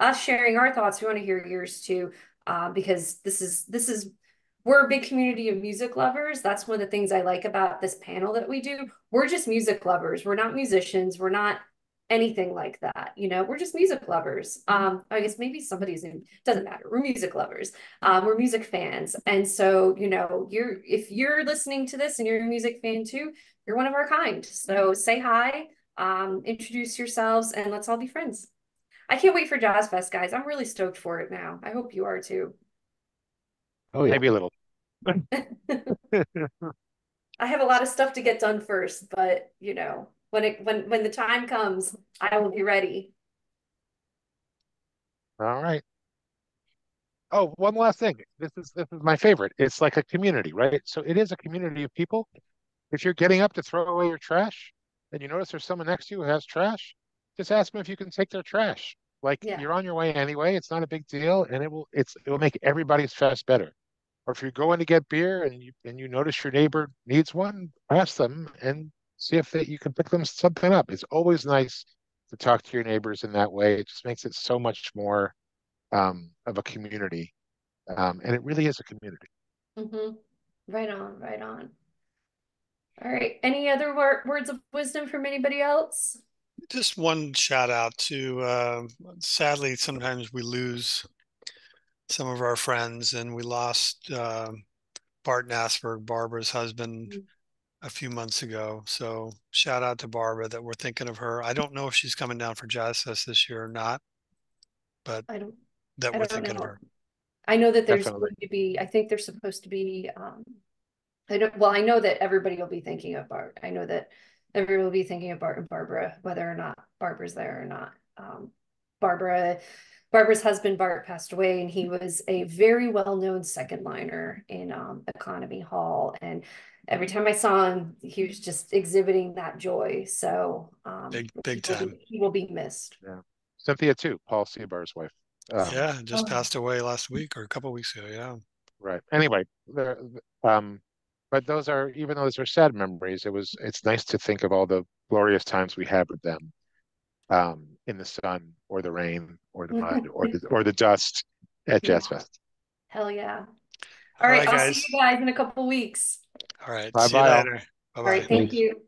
[SPEAKER 1] us sharing our thoughts, we want to hear yours too. because this is we're a big community of music lovers. That's one of the things I like about this panel that we do. We're just music lovers. We're not musicians. We're not anything like that. We're just music lovers. I guess maybe somebody's in, doesn't matter. We're music lovers. We're music fans. And so, if you're listening to this and you're a music fan too, you're one of our kind. So say hi, introduce yourselves, and let's all be friends. I can't wait for Jazz Fest, guys. I'm really stoked for it now. I hope you are too.
[SPEAKER 4] Oh yeah.
[SPEAKER 3] Maybe a little.
[SPEAKER 1] I have a lot of stuff to get done first, but when the time comes, I will be ready.
[SPEAKER 3] All right. Oh, one last thing. This is my favorite. It's like a community, right? So it is a community of people. If you're getting up to throw away your trash and you notice there's someone next to you who has trash, just ask them if you can take their trash. Like
[SPEAKER 1] Yeah.
[SPEAKER 3] you're on your way anyway. It's not a big deal, and it will make everybody's fest better. Or if you're going to get beer and you notice your neighbor needs one, ask them and see if you can pick them something up. It's always nice to talk to your neighbors in that way. It just makes it so much more of a community, and it really is a community.
[SPEAKER 1] Mm-hmm. Right on, right on. All right. Any other words of wisdom from anybody else?
[SPEAKER 2] Just one shout out to, sadly, sometimes we lose some of our friends, and we lost Bart Nasberg, Barbara's husband, a few months ago. So shout out to Barbara that we're thinking of her. I don't know if she's coming down for Jazz Fest this year or not, but
[SPEAKER 1] I don't
[SPEAKER 2] that
[SPEAKER 1] I
[SPEAKER 2] we're
[SPEAKER 1] don't
[SPEAKER 2] thinking of
[SPEAKER 1] know.
[SPEAKER 2] her.
[SPEAKER 1] I know that there's
[SPEAKER 3] Definitely.
[SPEAKER 1] going to be, I think there's supposed to be, I know that everybody will be thinking of Bart. I know that everyone will be thinking of Bart and Barbara, whether or not Barbara's there or not. Barbara's husband, Bart, passed away, and he was a very well-known second liner in Economy Hall. And every time I saw him, he was just exhibiting that joy. So
[SPEAKER 2] Big time.
[SPEAKER 1] he will be missed.
[SPEAKER 3] Yeah. Cynthia too, Paul Seabar's wife.
[SPEAKER 2] Yeah, just
[SPEAKER 1] Oh.
[SPEAKER 2] passed away last week or a couple of weeks ago. Yeah.
[SPEAKER 3] Right. Anyway, but even though those are sad memories, it's nice to think of all the glorious times we had with them, in the sun or the rain or the mud or the dust at
[SPEAKER 1] Yeah.
[SPEAKER 3] Jazz Fest.
[SPEAKER 1] Hell yeah.
[SPEAKER 2] All
[SPEAKER 1] All right,
[SPEAKER 2] right,
[SPEAKER 1] I'll see
[SPEAKER 2] guys.
[SPEAKER 1] you guys in a couple weeks.
[SPEAKER 2] All right.
[SPEAKER 3] Bye
[SPEAKER 2] See you
[SPEAKER 3] bye all.
[SPEAKER 2] later.
[SPEAKER 1] All right,
[SPEAKER 2] Bye-bye.
[SPEAKER 1] thank
[SPEAKER 4] Thanks.
[SPEAKER 1] you.